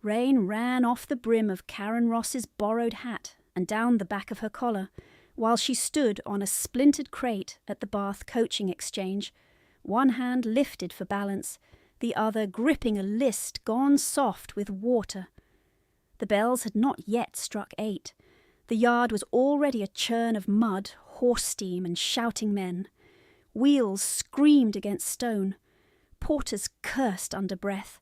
Rain ran off the brim of Karen Ross's borrowed hat and down the back of her collar, while she stood on a splintered crate at the Bath coaching exchange, one hand lifted for balance, the other gripping a list gone soft with water. The bells had not yet struck 8. The yard was already a churn of mud, horse steam, and shouting men. Wheels screamed against stone. Porters cursed under breath.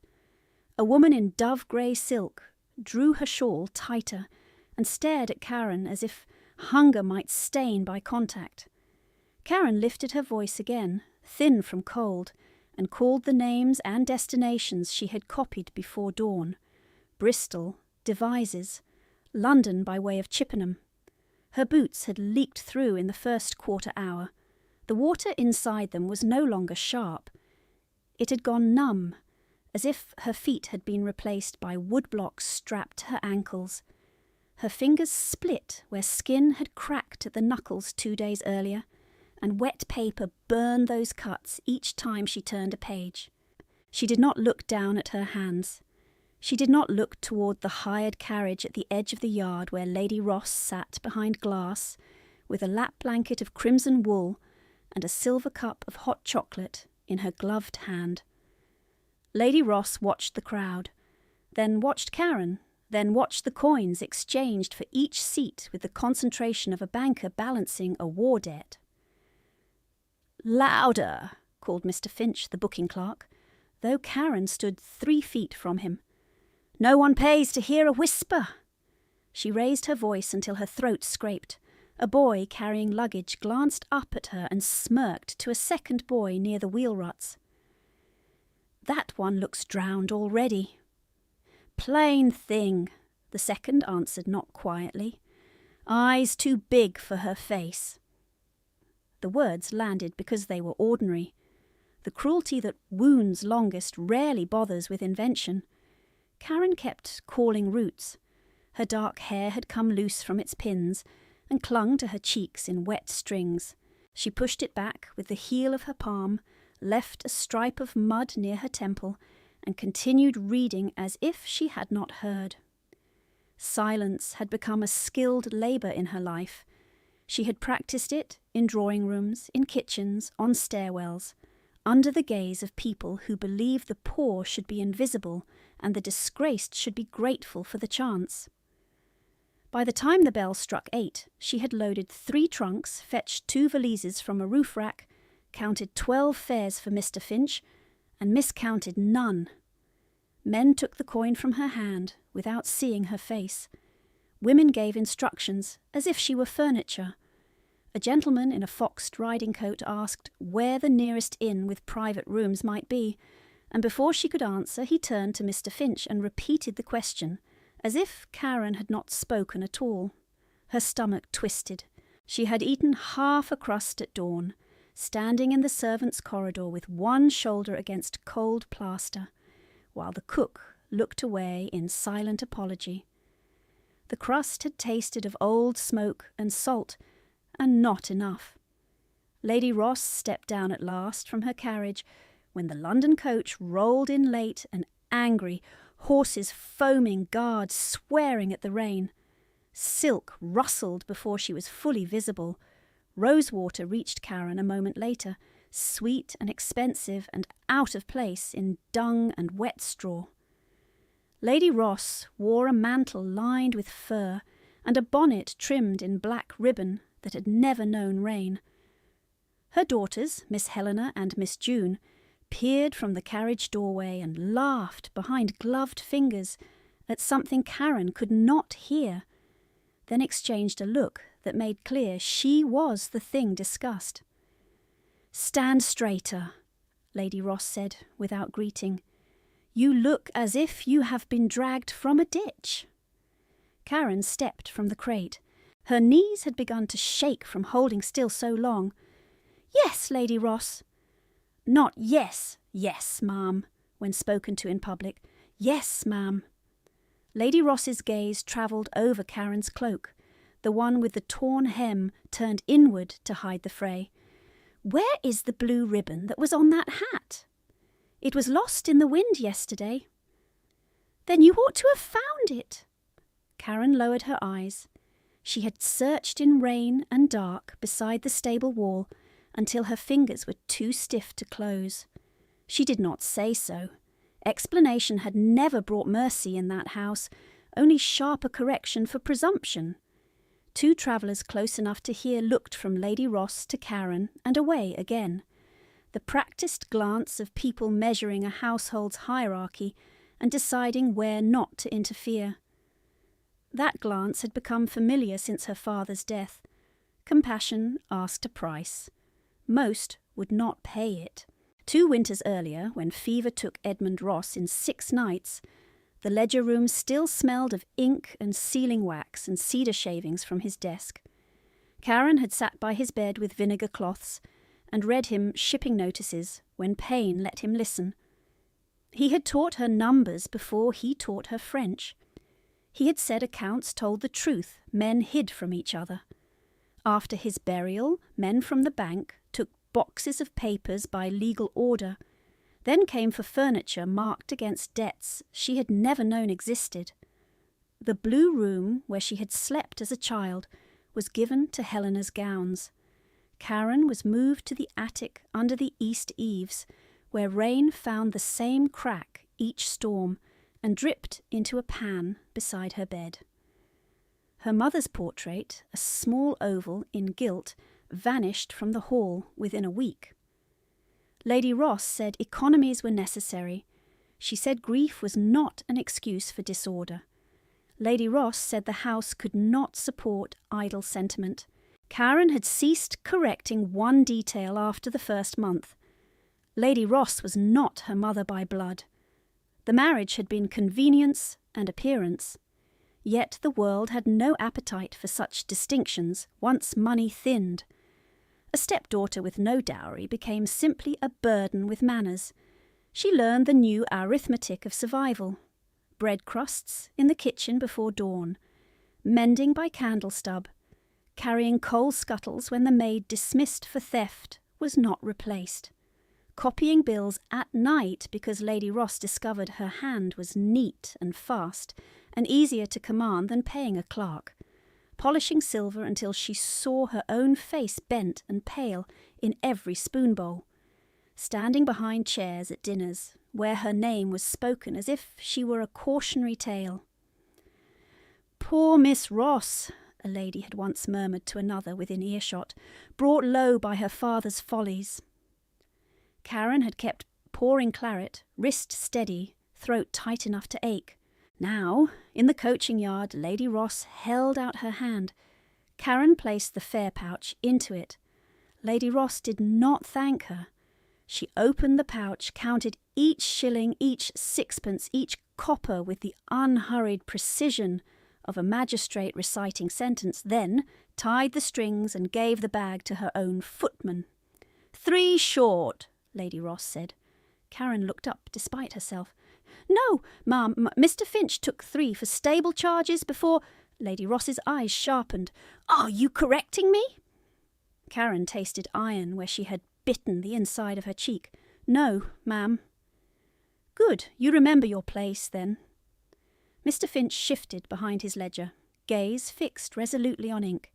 A woman in dove-grey silk drew her shawl tighter and stared at Karen as if hunger might stain by contact. Karen lifted her voice again, thin from cold, and called the names and destinations she had copied before dawn. Bristol, Devizes, London by way of Chippenham. Her boots had leaked through in the first quarter hour. The water inside them was no longer sharp. It had gone numb, as if her feet had been replaced by woodblocks strapped to her ankles. Her fingers split where skin had cracked at the knuckles 2 days earlier, and wet paper burned those cuts each time she turned a page. She did not look down at her hands. She did not look toward the hired carriage at the edge of the yard where Lady Ross sat behind glass, with a lap blanket of crimson wool and a silver cup of hot chocolate in her gloved hand. Lady Ross watched the crowd, then watched Karen, then watched the coins exchanged for each seat with the concentration of a banker balancing a war debt. "Louder!" called Mr. Finch, the booking clerk, though Karen stood 3 feet from him. "No one pays to hear a whisper." She raised her voice until her throat scraped. A boy carrying luggage glanced up at her and smirked to a second boy near the wheel ruts. "That one looks drowned already." "Plain thing," the second answered not quietly. "Eyes too big for her face." The words landed because they were ordinary. The cruelty that wounds longest rarely bothers with invention. Karen kept calling roots. Her dark hair had come loose from its pins and clung to her cheeks in wet strings. She pushed it back with the heel of her palm, left a stripe of mud near her temple, and continued reading as if she had not heard. Silence had become a skilled labour in her life. She had practised it in drawing rooms, in kitchens, on stairwells, under the gaze of people who believe the poor should be invisible and the disgraced should be grateful for the chance. By the time the bell struck 8, she had loaded 3 trunks, fetched 2 valises from a roof rack, counted 12 fares for Mr. Finch, and miscounted none. Men took the coin from her hand without seeing her face. Women gave instructions as if she were furniture. A gentleman in a foxed riding coat asked where the nearest inn with private rooms might be, and before she could answer he turned to Mr. Finch and repeated the question, as if Karen had not spoken at all. Her stomach twisted. She had eaten half a crust at dawn, standing in the servants' corridor with one shoulder against cold plaster, while the cook looked away in silent apology. The crust had tasted of old smoke and salt, and not enough. Lady Ross stepped down at last from her carriage when the London coach rolled in late and angry, horses foaming, guards swearing at the rain. Silk rustled before she was fully visible. Rosewater reached Karen a moment later, sweet and expensive and out of place in dung and wet straw. Lady Ross wore a mantle lined with fur and a bonnet trimmed in black ribbon that had never known rain. Her daughters, Miss Helena and Miss June, peered from the carriage doorway and laughed behind gloved fingers at something Karen could not hear, then exchanged a look that made clear she was the thing discussed. "Stand straighter," Lady Ross said without greeting. "You look as if you have been dragged from a ditch." Karen stepped from the crate. Her knees had begun to shake from holding still so long. "Yes, Lady Ross." Not yes, yes, ma'am, when spoken to in public. "Yes, ma'am." Lady Ross's gaze travelled over Karen's cloak, the one with the torn hem turned inward to hide the fray. "Where is the blue ribbon that was on that hat? It was lost in the wind yesterday." Then you ought to have found it. Karen lowered her eyes. She had searched in rain and dark beside the stable wall until her fingers were too stiff to close. She did not say so. Explanation had never brought mercy in that house, only sharper correction for presumption. Two travellers close enough to hear looked from Lady Ross to Karen and away again. The practised glance of people measuring a household's hierarchy and deciding where not to interfere. That glance had become familiar since her father's death. Compassion asked a price. Most would not pay it. 2 winters earlier, when fever took Edmund Ross in 6 nights, the ledger room still smelled of ink and sealing wax and cedar shavings from his desk. Karen had sat by his bed with vinegar cloths and read him shipping notices when pain let him listen. He had taught her numbers before he taught her French. He had said accounts told the truth men hid from each other. After his burial, men from the bank took boxes of papers by legal order, then came for furniture marked against debts she had never known existed. The blue room where she had slept as a child was given to Helena's gowns. Karen was moved to the attic under the east eaves, where rain found the same crack each storm and dripped into a pan beside her bed. Her mother's portrait, a small oval in gilt, vanished from the hall within a week. Lady Ross said economies were necessary. She said grief was not an excuse for disorder. Lady Ross said the house could not support idle sentiment. Karen had ceased correcting one detail after the first month. Lady Ross was not her mother by blood. The marriage had been convenience and appearance. Yet the world had no appetite for such distinctions once money thinned. A stepdaughter with no dowry became simply a burden with manners. She learned the new arithmetic of survival. Bread crusts in the kitchen before dawn, mending by candle stub, carrying coal scuttles when the maid dismissed for theft was not replaced, copying bills at night because Lady Ross discovered her hand was neat and fast and easier to command than paying a clerk, polishing silver until she saw her own face bent and pale in every spoon bowl, standing behind chairs at dinners where her name was spoken as if she were a cautionary tale. "Poor Miss Ross," a lady had once murmured to another within earshot, brought low by her father's follies. Karen had kept pouring claret, wrist steady, throat tight enough to ache. Now, in the coaching yard, Lady Ross held out her hand. Karen placed the fare pouch into it. Lady Ross did not thank her. She opened the pouch, counted each shilling, each sixpence, each copper with the unhurried precision of a magistrate reciting sentence, then tied the strings and gave the bag to her own footman. "3 short," Lady Ross said. Karen looked up despite herself. "No, ma'am, Mr. Finch took 3 for stable charges before—" Lady Ross's eyes sharpened. "Are you correcting me?" Karen tasted iron where she had bitten the inside of her cheek. "No, ma'am." "Good, you remember your place, then." Mr. Finch shifted behind his ledger, gaze fixed resolutely on ink.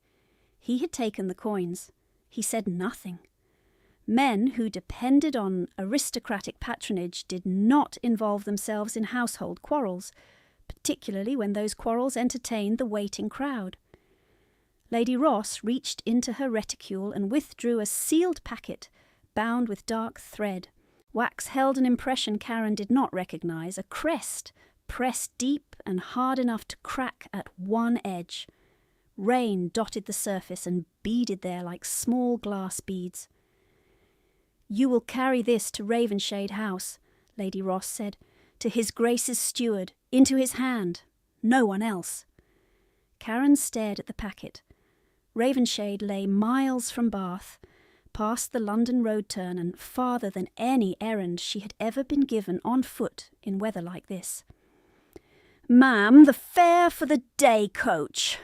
He had taken the coins. He said nothing. Men who depended on aristocratic patronage did not involve themselves in household quarrels, particularly when those quarrels entertained the waiting crowd. Lady Ross reached into her reticule and withdrew a sealed packet bound with dark thread. Wax held an impression Karen did not recognise, a crest pressed deep and hard enough to crack at one edge. Rain dotted the surface and beaded there like small glass beads. "You will carry this to Ravenshade House," Lady Ross said, "to His Grace's steward, into his hand, no one else." Karen stared at the packet. Ravenshade lay miles from Bath, past the London road turn and farther than any errand she had ever been given on foot in weather like this. "Ma'am, the fare for the day coach."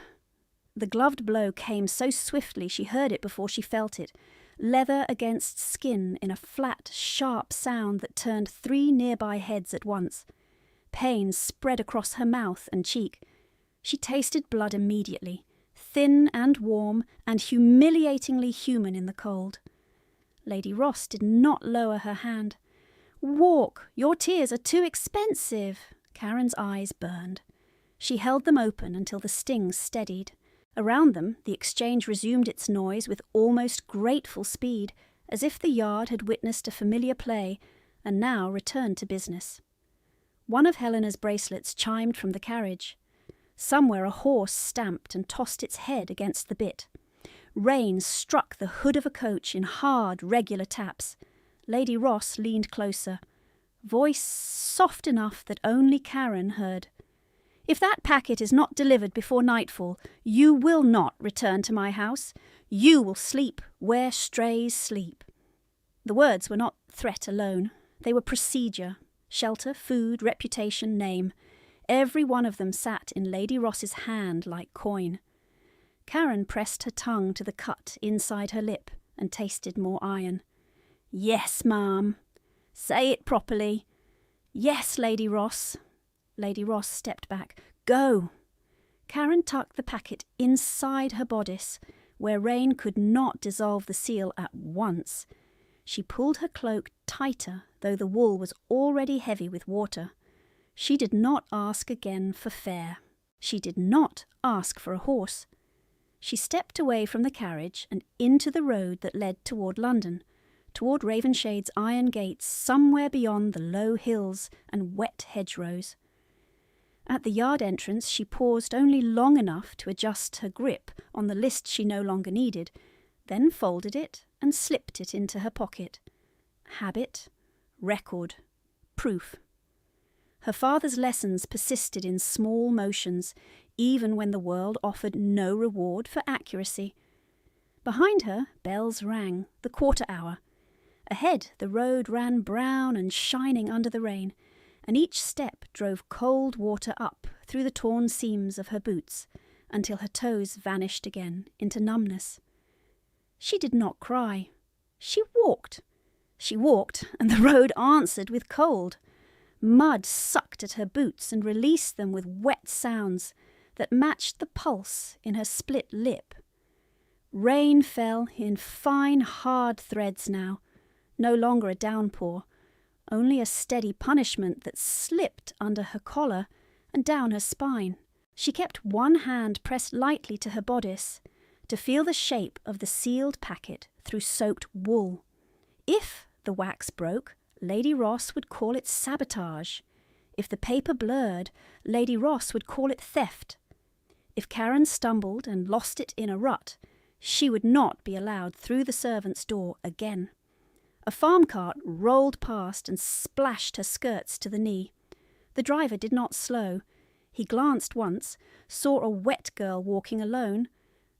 The gloved blow came so swiftly she heard it before she felt it. Leather against skin in a flat, sharp sound that turned 3 nearby heads at once. pain spread across her mouth and cheek. She tasted blood immediately, thin and warm and humiliatingly human in the cold. Lady Ross did not lower her hand. "Walk! Your tears are too expensive." Karen's eyes burned. She held them open until the stings steadied. Around them, the exchange resumed its noise with almost grateful speed, as if the yard had witnessed a familiar play and now returned to business. One of Helena's bracelets chimed from the carriage. Somewhere a horse stamped and tossed its head against the bit. Rain struck the hood of a coach in hard, regular taps. Lady Ross leaned closer, voice soft enough that only Karen heard. "If that packet is not delivered before nightfall, you will not return to my house. You will sleep where strays sleep." The words were not threat alone. They were procedure. Shelter, food, reputation, name. Every one of them sat in Lady Ross's hand like coin. Karen pressed her tongue to the cut inside her lip and tasted more iron. "Yes, ma'am." "Say it properly." "Yes, Lady Ross." Lady Ross stepped back. "Go." Karen tucked the packet inside her bodice, where rain could not dissolve the seal at once. She pulled her cloak tighter, though the wool was already heavy with water. She did not ask again for fare. She did not ask for a horse. She stepped away from the carriage and into the road that led toward London, toward Ravenshade's iron gates somewhere beyond the low hills and wet hedgerows. At the yard entrance she paused only long enough to adjust her grip on the list she no longer needed, then folded it and slipped it into her pocket. Habit, record, proof. Her father's lessons persisted in small motions, even when the world offered no reward for accuracy. Behind her, bells rang, the quarter hour. Ahead, the road ran brown and shining under the rain, and each step drove cold water up through the torn seams of her boots until her toes vanished again into numbness. She did not cry. She walked. She walked, and the road answered with cold. Mud sucked at her boots and released them with wet sounds that matched the pulse in her split lip. Rain fell in fine, hard threads now, no longer a downpour, only a steady punishment that slipped under her collar and down her spine. She kept one hand pressed lightly to her bodice to feel the shape of the sealed packet through soaked wool. If the wax broke, Lady Ross would call it sabotage. If the paper blurred, Lady Ross would call it theft. If Karen stumbled and lost it in a rut, she would not be allowed through the servants' door again. A farm cart rolled past and splashed her skirts to the knee. The driver did not slow. He glanced once, saw a wet girl walking alone,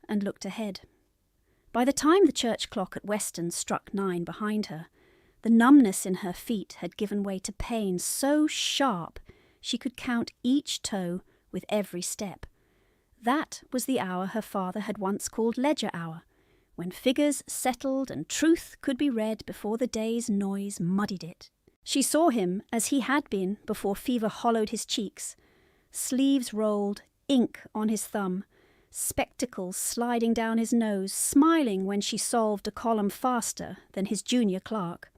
and looked ahead. By the time the church clock at Weston struck 9 behind her, the numbness in her feet had given way to pain so sharp she could count each toe with every step. That was the hour her father had once called ledger hour, when figures settled and truth could be read before the day's noise muddied it. She saw him as he had been before fever hollowed his cheeks, sleeves rolled, ink on his thumb, spectacles sliding down his nose, smiling when she solved a column faster than his junior clerk.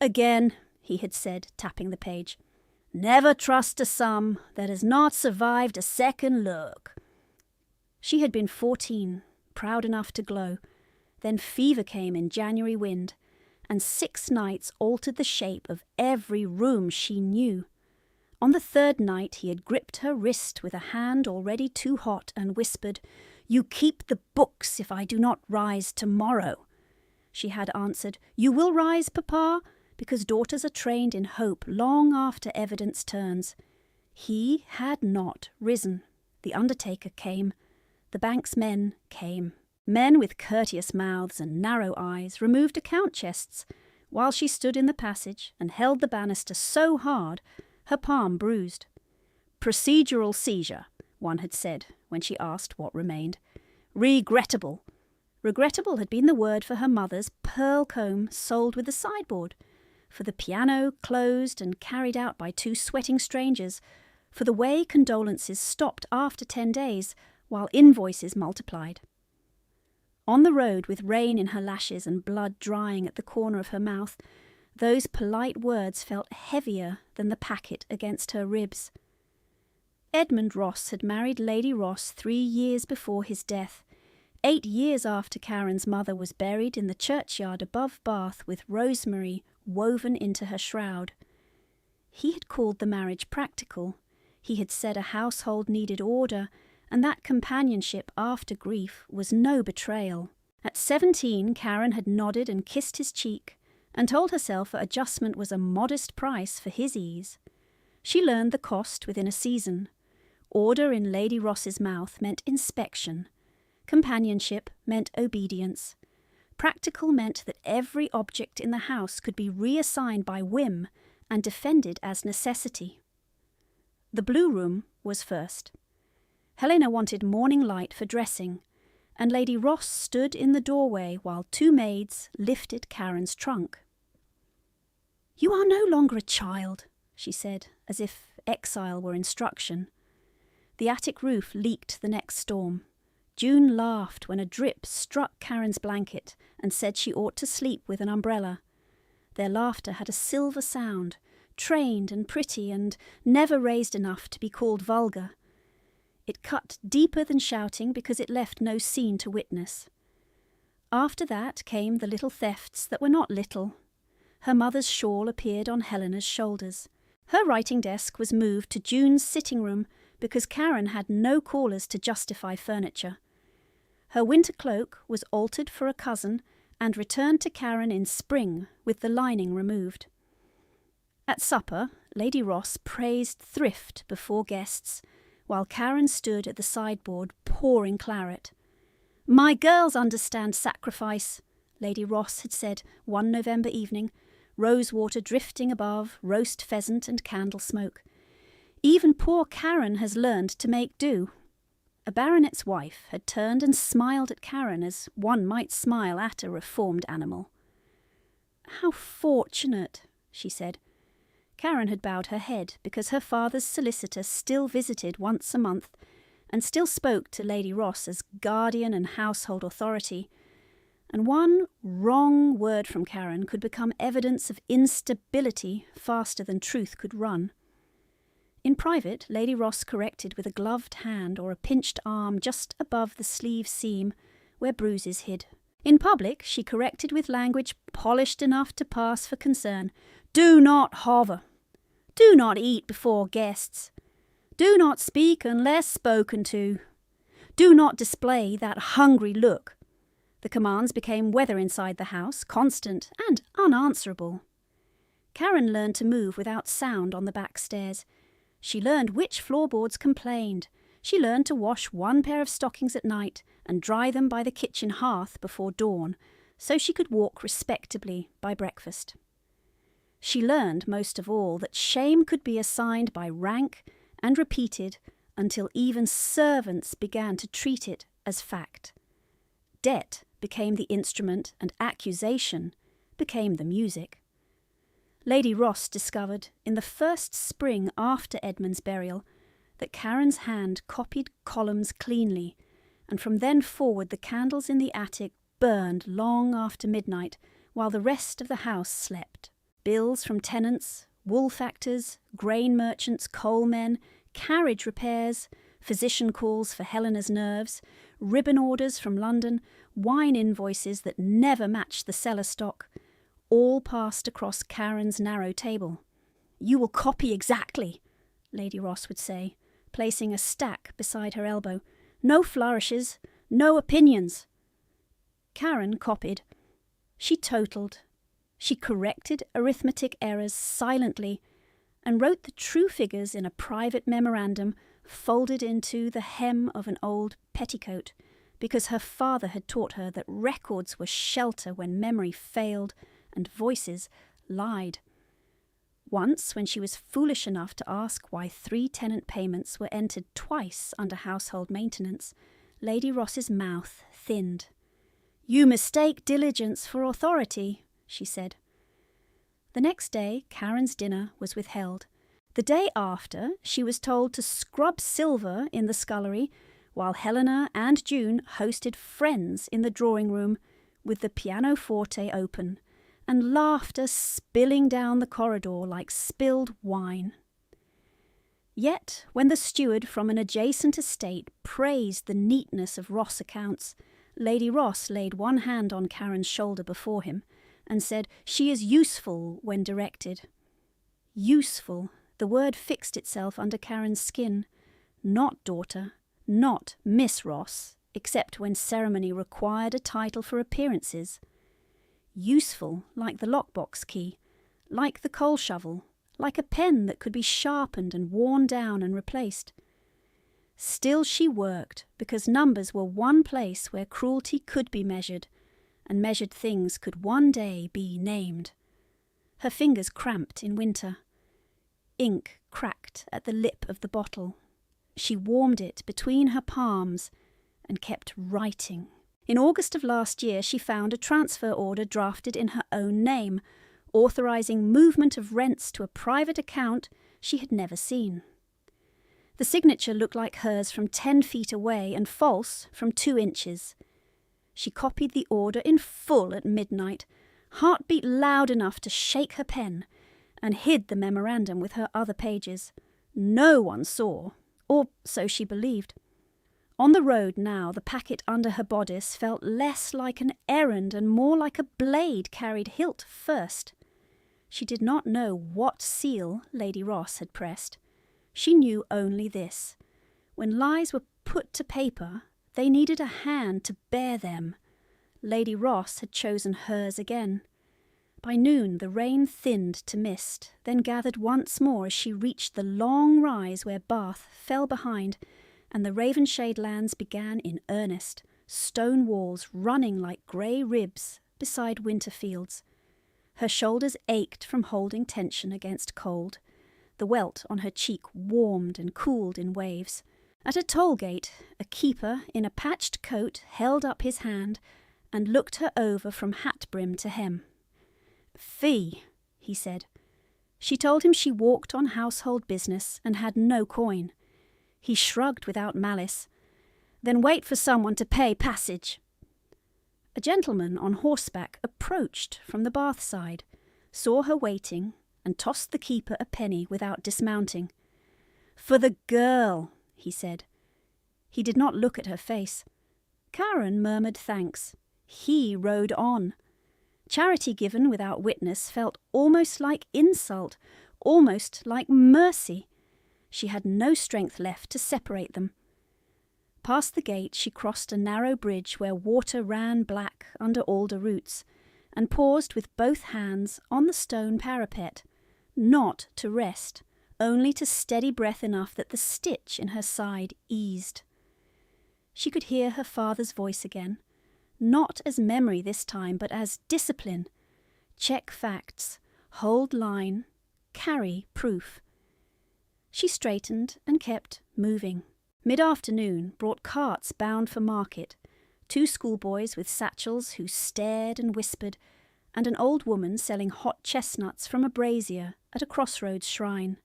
"Again," he had said, tapping the page, "never trust a sum that has not survived a second look." She had been 14, proud enough to glow. Then fever came in January wind, and 6 nights altered the shape of every room she knew. On the 3rd night he had gripped her wrist with a hand already too hot and whispered, "You keep the books if I do not rise tomorrow." She had answered, "You will rise, Papa," because daughters are trained in hope long after evidence turns. He had not risen. The undertaker came. The bank's men came. Men with courteous mouths and narrow eyes removed account chests, while she stood in the passage and held the banister so hard her palm bruised. "Procedural seizure," one had said when she asked what remained. "Regrettable." Regrettable had been the word for her mother's pearl comb sold with the sideboard. for the piano closed and carried out by two sweating strangers, for the way condolences stopped after 10 days, while invoices multiplied. On the road, with rain in her lashes and blood drying at the corner of her mouth, those polite words felt heavier than the packet against her ribs. Edmund Ross had married Lady Ross 3 years before his death, 8 years after Karen's mother was buried in the churchyard above Bath with rosemary woven into her shroud. He had called the marriage practical. He had said a household needed order, and that companionship after grief was no betrayal. At 17, Karen had nodded and kissed his cheek, and told herself that adjustment was a modest price for his ease. She learned the cost within a season. Order in Lady Ross's mouth meant inspection. Companionship meant obedience. Practical meant that every object in the house could be reassigned by whim and defended as necessity. The blue room was first. Helena wanted morning light for dressing, and Lady Ross stood in the doorway while 2 maids lifted Karen's trunk. "You are no longer a child," she said, as if exile were instruction. The attic roof leaked the next storm. June laughed when a drip struck Karen's blanket and said she ought to sleep with an umbrella. Their laughter had a silver sound, trained and pretty and never raised enough to be called vulgar. It cut deeper than shouting because it left no scene to witness. After that came the little thefts that were not little. Her mother's shawl appeared on Helena's shoulders. Her writing desk was moved to June's sitting room because Karen had no callers to justify furniture. Her winter cloak was altered for a cousin and returned to Karen in spring with the lining removed. At supper, Lady Ross praised thrift before guests, while Karen stood at the sideboard pouring claret. "My girls understand sacrifice," Lady Ross had said one November evening, rosewater drifting above roast pheasant and candle smoke. "Even poor Karen has learned to make do." A baronet's wife had turned and smiled at Karen as one might smile at a reformed animal. "How fortunate," she said. Karen had bowed her head because her father's solicitor still visited once a month and still spoke to Lady Ross as guardian and household authority, and one wrong word from Karen could become evidence of instability faster than truth could run. In private, Lady Ross corrected with a gloved hand or a pinched arm just above the sleeve seam where bruises hid. In public, she corrected with language polished enough to pass for concern. "Do not hover. Do not eat before guests. Do not speak unless spoken to. Do not display that hungry look." The commands became weather inside the house, constant and unanswerable. Karen learned to move without sound on the back stairs. She learned which floorboards complained. She learned to wash one pair of stockings at night and dry them by the kitchen hearth before dawn, so she could walk respectably by breakfast. She learned, most of all, that shame could be assigned by rank and repeated until even servants began to treat it as fact. Debt became the instrument and accusation became the music. Lady Ross discovered, in the first spring after Edmund's burial, that Karen's hand copied columns cleanly, and from then forward the candles in the attic burned long after midnight, while the rest of the house slept. Bills from tenants, wool factors, grain merchants, coal men, carriage repairs, physician calls for Helena's nerves, ribbon orders from London, wine invoices that never matched the cellar stock, all passed across Karen's narrow table. "You will copy exactly," Lady Ross would say, placing a stack beside her elbow. "No flourishes, no opinions." Karen copied. She totalled. She corrected arithmetic errors silently and wrote the true figures in a private memorandum folded into the hem of an old petticoat, because her father had taught her that records were shelter when memory failed and voices lied. Once, when she was foolish enough to ask why 3 tenant payments were entered twice under household maintenance, Lady Ross's mouth thinned. "You mistake diligence for authority," she said. The next day, Karen's dinner was withheld. The day after, she was told to scrub silver in the scullery, while Helena and June hosted friends in the drawing room with the pianoforte open, and laughter spilling down the corridor like spilled wine. Yet, when the steward from an adjacent estate praised the neatness of Ross accounts, Lady Ross laid one hand on Karen's shoulder before him and said, "She is useful when directed." Useful, the word fixed itself under Karen's skin. Not daughter, not Miss Ross, except when ceremony required a title for appearances. Useful, like the lockbox key, like the coal shovel, like a pen that could be sharpened and worn down and replaced. Still she worked, because numbers were one place where cruelty could be measured, and measured things could one day be named. Her fingers cramped in winter. Ink cracked at the lip of the bottle. She warmed it between her palms and kept writing. In August of last year, she found a transfer order drafted in her own name, authorising movement of rents to a private account she had never seen. The signature looked like hers from 10 feet away and false from 2 inches. She copied the order in full at midnight, heart beat loud enough to shake her pen, and hid the memorandum with her other pages. No one saw, or so she believed. On the road now, the packet under her bodice felt less like an errand and more like a blade carried hilt first. She did not know what seal Lady Ross had pressed. She knew only this. When lies were put to paper, they needed a hand to bear them. Lady Ross had chosen hers again. By noon the rain thinned to mist, then gathered once more as she reached the long rise where Bath fell behind, and the Ravenshade lands began in earnest, stone walls running like grey ribs beside winter fields. Her shoulders ached from holding tension against cold. The welt on her cheek warmed and cooled in waves. At a toll gate, a keeper in a patched coat held up his hand and looked her over from hat brim to hem. "Fee," he said. She told him she walked on household business and had no coin. He shrugged without malice. "Then wait for someone to pay passage." A gentleman on horseback approached from the Bath side, saw her waiting, and tossed the keeper a penny without dismounting. "For the girl," he said. He did not look at her face. Karen murmured thanks. He rode on. Charity given without witness felt almost like insult, almost like mercy. She had no strength left to separate them. Past the gate she crossed a narrow bridge where water ran black under alder roots, and paused with both hands on the stone parapet, not to rest, only to steady breath enough that the stitch in her side eased. She could hear her father's voice again, not as memory this time, but as discipline. Check facts, hold line, carry proof. She straightened and kept moving. Mid-afternoon brought carts bound for market, 2 schoolboys with satchels who stared and whispered, and an old woman selling hot chestnuts from a brazier at a crossroads shrine.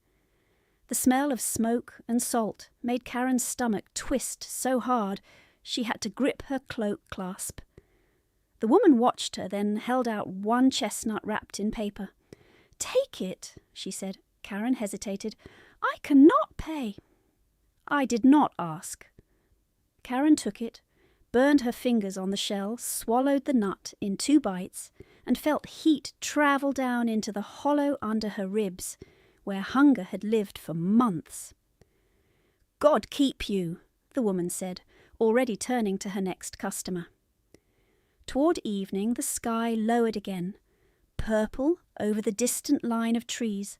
The smell of smoke and salt made Karen's stomach twist so hard she had to grip her cloak clasp. The woman watched her, then held out 1 chestnut wrapped in paper. "Take it," she said. Karen hesitated. "I cannot pay." "I did not ask." Karen took it, burned her fingers on the shell, swallowed the nut in 2 bites, and felt heat travel down into the hollow under her ribs, where hunger had lived for months. "God keep you," the woman said, already turning to her next customer. Toward evening the sky lowered again, purple over the distant line of trees,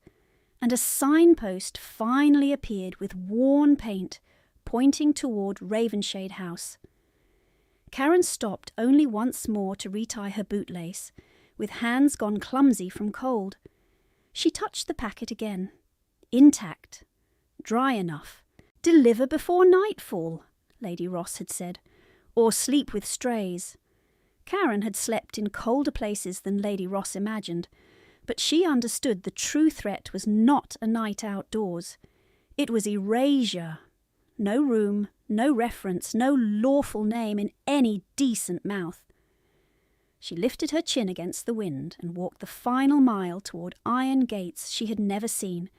and a signpost finally appeared with worn paint, pointing toward Ravenshade House. Karen stopped only once more to retie her bootlace, with hands gone clumsy from cold. She touched the packet again. Intact. Dry enough. "Deliver before nightfall," Lady Ross had said, "or sleep with strays." Karen had slept in colder places than Lady Ross imagined, But she understood the true threat was not a night outdoors. It was erasure. No room, no reference, no lawful name in any decent mouth. She lifted her chin against the wind and walked the final mile toward iron gates she had never seen,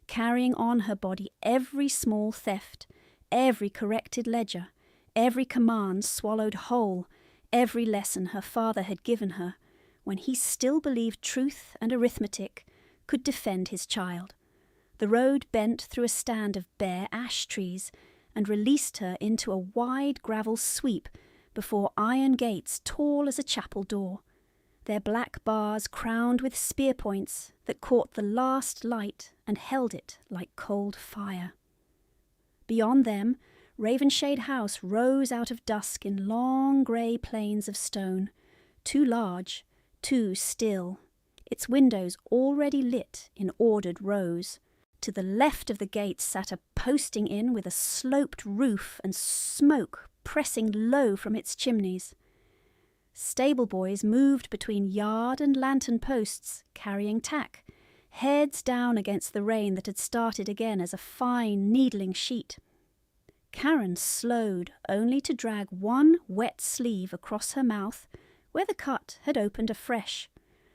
carrying on her body every small theft, every corrected ledger, every command swallowed whole, every lesson her father had given her, when he still believed truth and arithmetic could defend his child. The road bent through a stand of bare ash trees and released her into a wide gravel sweep before iron gates tall as a chapel door, their black bars crowned with spear points that caught the last light and held it like cold fire. Beyond them, Ravenshade House rose out of dusk in long grey plains of stone, too large, too still, its windows already lit in ordered rows. To the left of the gates sat a posting inn with a sloped roof and smoke pressing low from its chimneys. Stable boys moved between yard and lantern posts, carrying tack, heads down against the rain that had started again as a fine needling sheet. Karen slowed only to drag one wet sleeve across her mouth where the cut had opened afresh.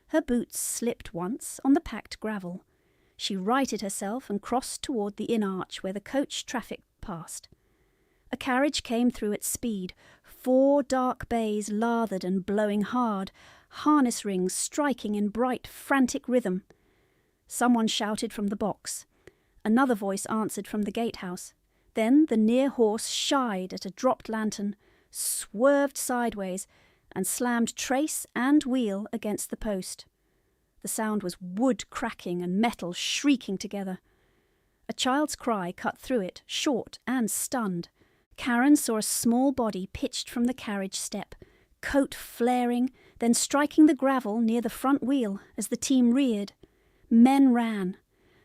Her boots slipped once on the packed gravel. She righted herself and crossed toward the inn arch where the coach traffic passed. A carriage came through at speed, 4 dark bays lathered and blowing hard, harness rings striking in bright, frantic rhythm. Someone shouted from the box. Another voice answered from the gatehouse. Then the near horse shied at a dropped lantern, swerved sideways, and slammed trace and wheel against the post. The sound was wood cracking and metal shrieking together. A child's cry cut through it, short and stunned. Karen saw a small body pitched from the carriage step, coat flaring, then striking the gravel near the front wheel as the team reared. Men ran.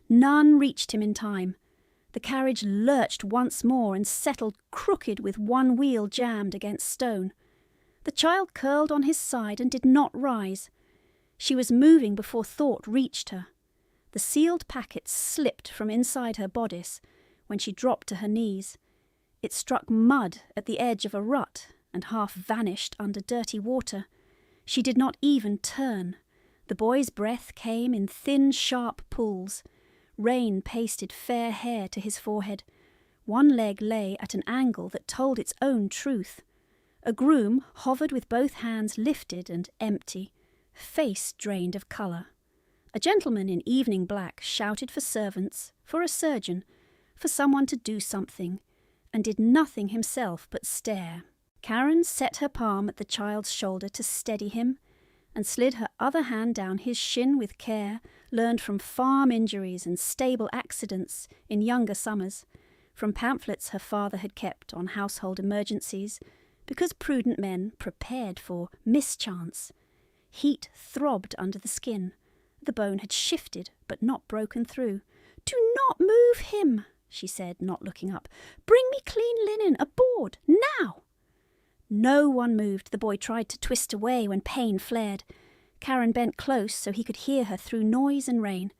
None reached him in time. The carriage lurched once more and settled crooked with one wheel jammed against stone. The child curled on his side and did not rise. She was moving before thought reached her. The sealed packet slipped from inside her bodice when she dropped to her knees. It struck mud at the edge of a rut and half vanished under dirty water. She did not even turn. The boy's breath came in thin, sharp pulls. Rain pasted fair hair to his forehead. One leg lay at an angle that told its own truth. A groom hovered with both hands lifted and empty, face drained of colour. A gentleman in evening black shouted for servants, for a surgeon, for someone to do something, and did nothing himself but stare. Karen set her palm at the child's shoulder to steady him, and slid her other hand down his shin with care, learned from farm injuries and stable accidents in younger summers, from pamphlets her father had kept on household emergencies, because prudent men prepared for mischance. Heat throbbed under the skin. The bone had shifted, but not broken through. "Do not move him," she said, not looking up. "Bring me clean linen, a board, now!" No one moved. The boy tried to twist away when pain flared. Karen bent close so he could hear her through noise and rain.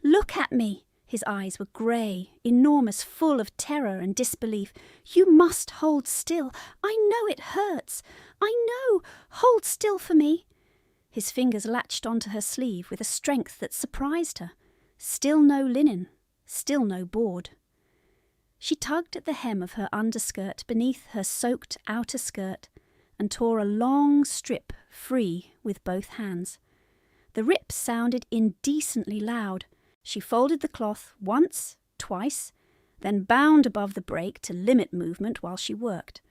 "Look at me!" His eyes were grey, enormous, full of terror and disbelief. "You must hold still. I know it hurts. I know. Hold still for me." His fingers latched onto her sleeve with a strength that surprised her. Still no linen. Still no board. She tugged at the hem of her underskirt beneath her soaked outer skirt and tore a long strip free with both hands. The rip sounded indecently loud. She folded the cloth once, twice, then bound above the break to limit movement while she worked.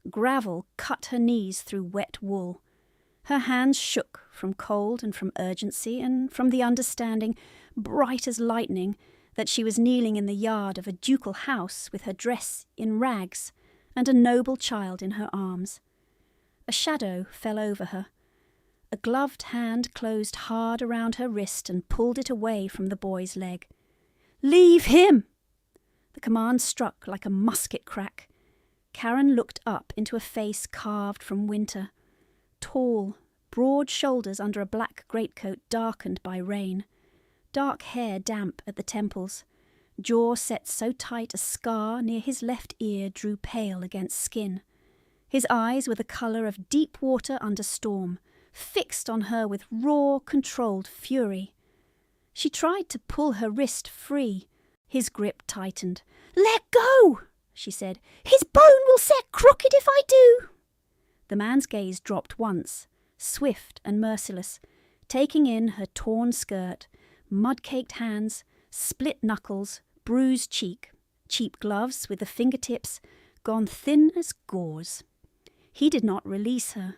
Gravel cut her knees through wet wool. Her hands shook from cold and from urgency and from the understanding, bright as lightning, that she was kneeling in the yard of a ducal house with her dress in rags and a noble child in her arms. A shadow fell over her. A gloved hand closed hard around her wrist and pulled it away from the boy's leg. "Leave him!" The command struck like a musket crack. Karen looked up into a face carved from winter. Tall, broad shoulders under a black greatcoat darkened by rain, dark hair damp at the temples, jaw set so tight a scar near his left ear drew pale against skin. His eyes were the colour of deep water under storm, fixed on her with raw, controlled fury. She tried to pull her wrist free. His grip tightened. "Let go!" she said. "His bone will set crooked if I do." The man's gaze dropped once, swift and merciless, taking in her torn skirt, mud-caked hands, split knuckles, bruised cheek, cheap gloves with the fingertips gone thin as gauze. He did not release her.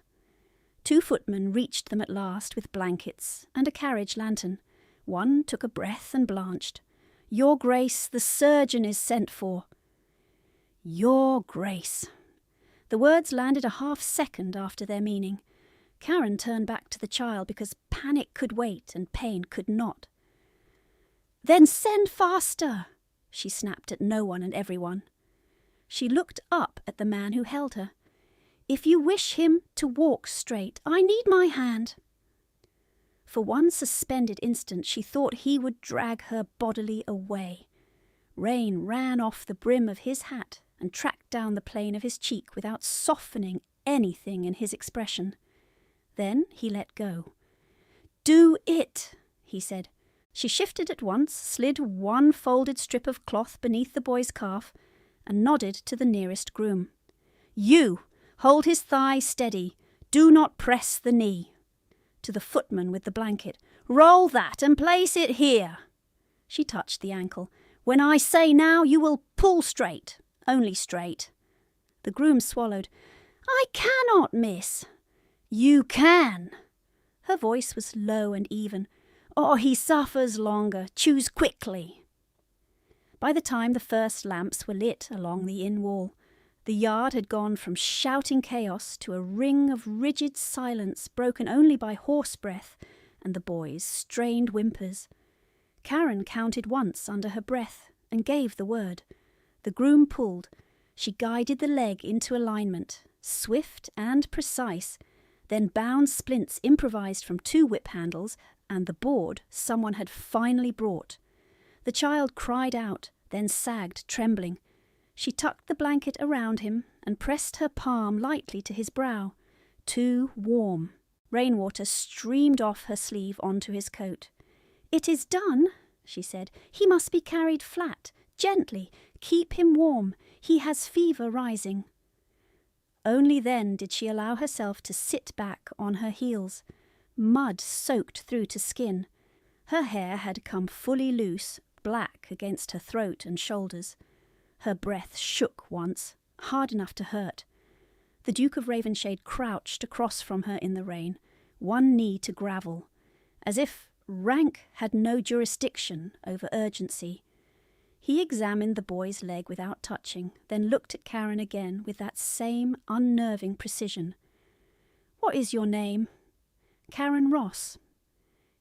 2 footmen reached them at last with blankets and a carriage lantern. One took a breath and blanched. "Your Grace, the surgeon is sent for." "Your Grace." The words landed a half-second after their meaning. Karen turned back to the child because panic could wait and pain could not. "Then send faster," she snapped at no one and everyone. She looked up at the man who held her. "If you wish him to walk straight, I need my hand." For one suspended instant she thought he would drag her bodily away. Rain ran off the brim of his hat and tracked down the plane of his cheek without softening anything in his expression. Then he let go. "Do it," he said. She shifted at once, slid one folded strip of cloth beneath the boy's calf, and nodded to the nearest groom. "You! Hold his thigh steady. Do not press the knee." To the footman with the blanket. "Roll that and place it here." She touched the ankle. "When I say now, you will pull straight. Only straight." The groom swallowed. "I cannot, miss." "You can." Her voice was low and even. "Or he suffers longer. Choose quickly." By the time the first lamps were lit along the inn wall, the yard had gone from shouting chaos to a ring of rigid silence broken only by horse breath and the boys' strained whimpers. Karen counted once under her breath and gave the word. The groom pulled. She guided the leg into alignment, swift and precise, then bound splints improvised from 2 whip handles and the board someone had finally brought. The child cried out, then sagged, trembling. She tucked the blanket around him and pressed her palm lightly to his brow. Too warm. Rainwater streamed off her sleeve onto his coat. "It is done," she said. "He must be carried flat, gently. Keep him warm. He has fever rising." Only then did she allow herself to sit back on her heels. Mud soaked through to skin. Her hair had come fully loose, black against her throat and shoulders. Her breath shook once, hard enough to hurt. The Duke of Ravenshade crouched across from her in the rain, one knee to gravel, as if rank had no jurisdiction over urgency. He examined the boy's leg without touching, then looked at Karen again with that same unnerving precision. "What is your name?" "Karen Ross."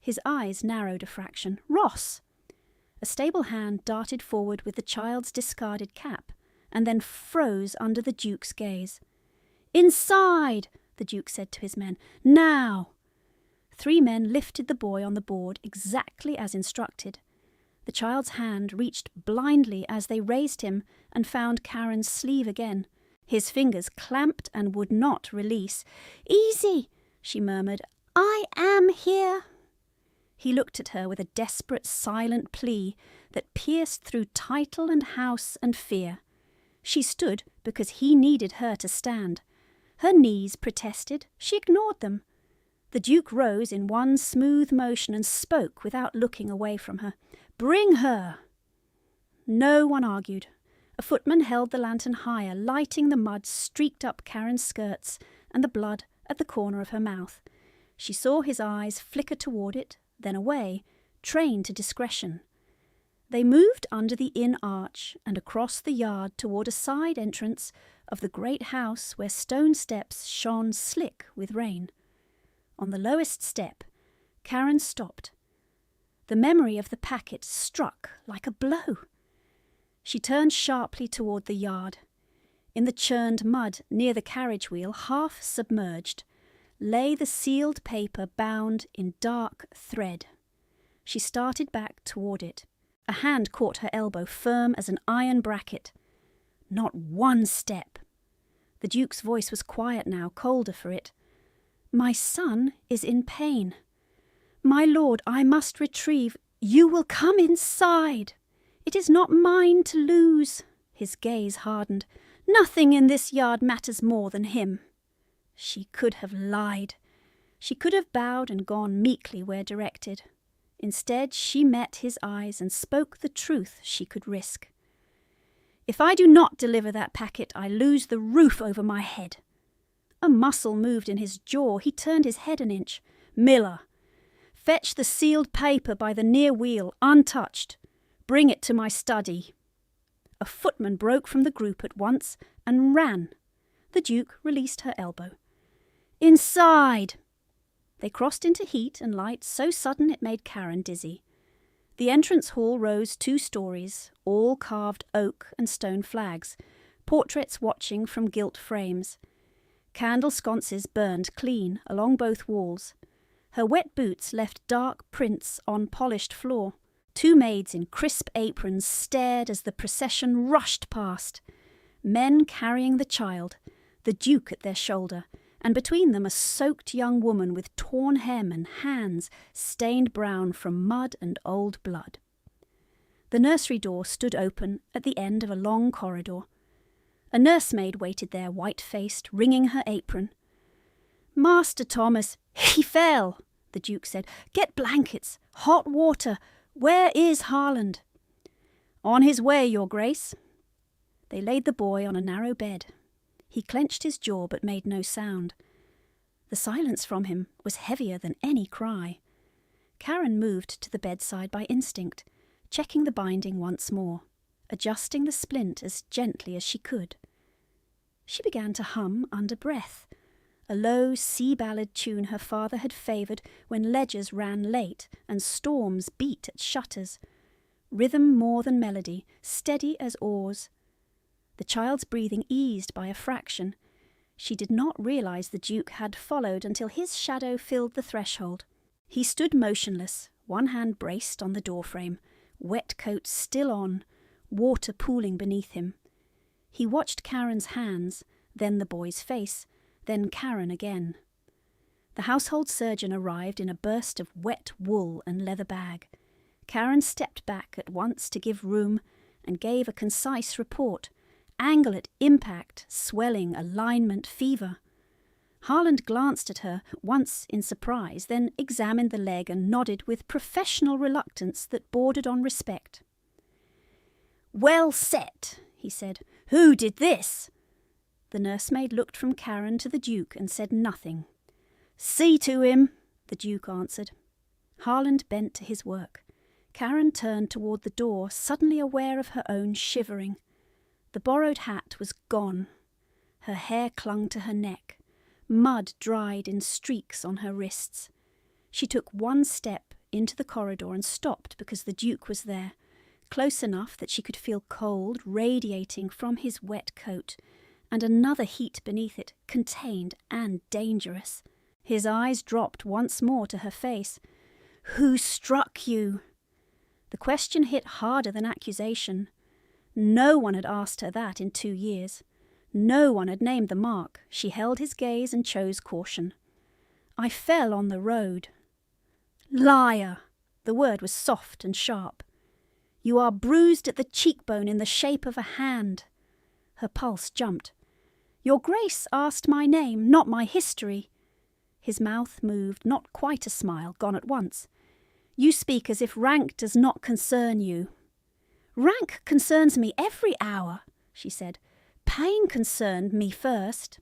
His eyes narrowed a fraction. "Ross!" A stable hand darted forward with the child's discarded cap, and then froze under the Duke's gaze. "Inside!" the Duke said to his men. "Now!" 3 men lifted the boy on the board exactly as instructed. The child's hand reached blindly as they raised him and found Karen's sleeve again. His fingers clamped and would not release. "Easy," she murmured. "I am here." He looked at her with a desperate, silent plea that pierced through title and house and fear. She stood because he needed her to stand. Her knees protested. She ignored them. The Duke rose in one smooth motion and spoke without looking away from her. "Bring her!" No one argued. A footman held the lantern higher, lighting the mud streaked up Karen's skirts and the blood at the corner of her mouth. She saw his eyes flicker toward it, then away, trained to discretion. They moved under the inn arch and across the yard toward a side entrance of the great house where stone steps shone slick with rain. On the lowest step, Karen stopped. The memory of the packet struck like a blow. She turned sharply toward the yard. In the churned mud near the carriage wheel, half submerged, lay the sealed paper bound in dark thread. She started back toward it. A hand caught her elbow, firm as an iron bracket. Not one step. The Duke's voice was quiet now, colder for it. My son is in pain. My lord, I must retrieve. You will come inside. It is not mine to lose. His gaze hardened. Nothing in this yard matters more than him. She could have lied. She could have bowed and gone meekly where directed. Instead, she met his eyes and spoke the truth she could risk. If I do not deliver that packet, I lose the roof over my head. A muscle moved in his jaw. He turned his head an inch. Miller, fetch the sealed paper by the near wheel, untouched. Bring it to my study. A footman broke from the group at once and ran. The Duke released her elbow. Inside! They crossed into heat and light so sudden it made Karen dizzy. The entrance hall rose 2 stories, all carved oak and stone flags, portraits watching from gilt frames. Candle sconces burned clean along both walls. Her wet boots left dark prints on polished floor. 2 maids in crisp aprons stared as the procession rushed past. Men carrying the child, the Duke at their shoulder, and between them a soaked young woman with torn hem and hands stained brown from mud and old blood. The nursery door stood open at the end of a long corridor. A nursemaid waited there, white-faced, wringing her apron. Master Thomas, he fell, the Duke said. Get blankets, hot water. Where is Harland? On his way, Your Grace. They laid the boy on a narrow bed. He clenched his jaw but made no sound. The silence from him was heavier than any cry. Karen moved to the bedside by instinct, checking the binding once more, adjusting the splint as gently as she could. She began to hum under breath, a low sea ballad tune her father had favoured when ledgers ran late and storms beat at shutters. Rhythm more than melody, steady as oars. The child's breathing eased by a fraction. She did not realise the Duke had followed until his shadow filled the threshold. He stood motionless, one hand braced on the doorframe, wet coat still on, water pooling beneath him. He watched Karen's hands, then the boy's face, then Karen again. The household surgeon arrived in a burst of wet wool and leather bag. Karen stepped back at once to give room and gave a concise report. Angle at impact, swelling, alignment, fever. Harland glanced at her, once in surprise, then examined the leg and nodded with professional reluctance that bordered on respect. Well set, he said. Who did this? The nursemaid looked from Karen to the Duke and said nothing. See to him, the Duke answered. Harland bent to his work. Karen turned toward the door, suddenly aware of her own shivering. The borrowed hat was gone. Her hair clung to her neck. Mud dried in streaks on her wrists. She took one step into the corridor and stopped because the Duke was there, close enough that she could feel cold radiating from his wet coat, and another heat beneath it, contained and dangerous. His eyes dropped once more to her face. Who struck you? The question hit harder than accusation. No one had asked her that in 2 years. No one had named the mark. She held his gaze and chose caution. I fell on the road. Liar! The word was soft and sharp. You are bruised at the cheekbone in the shape of a hand. Her pulse jumped. Your Grace asked my name, not my history. His mouth moved, not quite a smile, gone at once. You speak as if rank does not concern you. Rank concerns me every hour, she said. Pain concerned me first.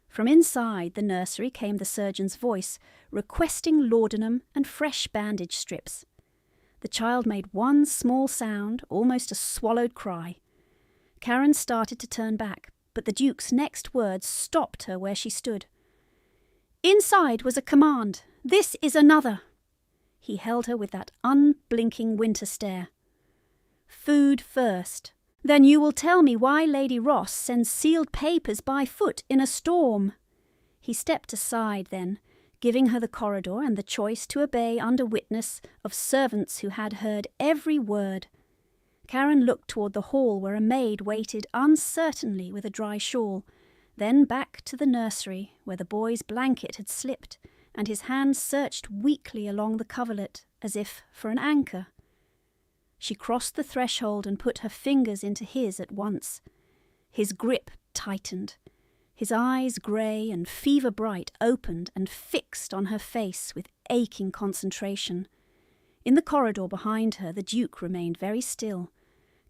From inside the nursery came the surgeon's voice, requesting laudanum and fresh bandage strips. The child made one small sound, almost a swallowed cry. Karen started to turn back, but the Duke's next words stopped her where she stood. Inside was a command. This is another. He held her with that unblinking winter stare. Food first. Then you will tell me why Lady Ross sends sealed papers by foot in a storm. He He stepped aside then, giving her the corridor and the choice to obey under witness of servants who had heard every word. Karen looked toward the hall where a maid waited uncertainly with a dry shawl, then back to the nursery where the boy's blanket had slipped and his hand searched weakly along the coverlet as if for an anchor. She crossed the threshold and put her fingers into his at once. His grip tightened. His eyes, grey and fever-bright, opened and fixed on her face with aching concentration. In the corridor behind her, the Duke remained very still.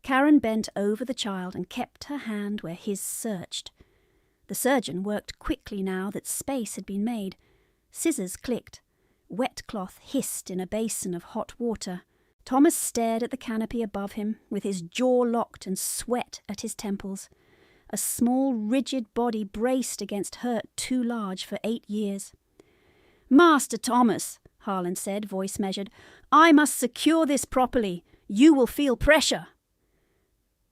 Karen bent over the child and kept her hand where his searched. The surgeon worked quickly now that space had been made. Scissors clicked. Wet cloth hissed in a basin of hot water. Thomas stared at the canopy above him, with his jaw locked and sweat at his temples. A small, rigid body braced against hurt too large for 8 years. "Master Thomas," Harland said, voice measured, "I must secure this properly. You will feel pressure."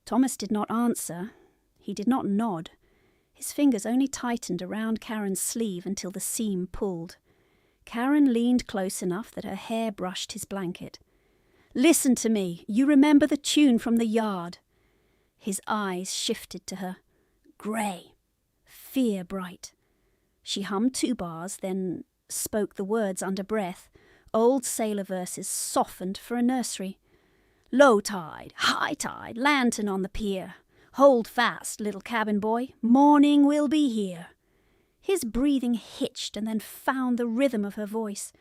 Thomas did not answer. He did not nod. His fingers only tightened around Karen's sleeve until the seam pulled. Karen leaned close enough that her hair brushed his blanket. "Listen to me. You remember the tune from the yard." His eyes shifted to her. Grey. Fear bright. She hummed 2 bars, then spoke the words under breath, old sailor verses softened for a nursery. "Low tide, high tide, lantern on the pier. Hold fast, little cabin boy, morning will be here." His breathing hitched and then found the rhythm of her voice.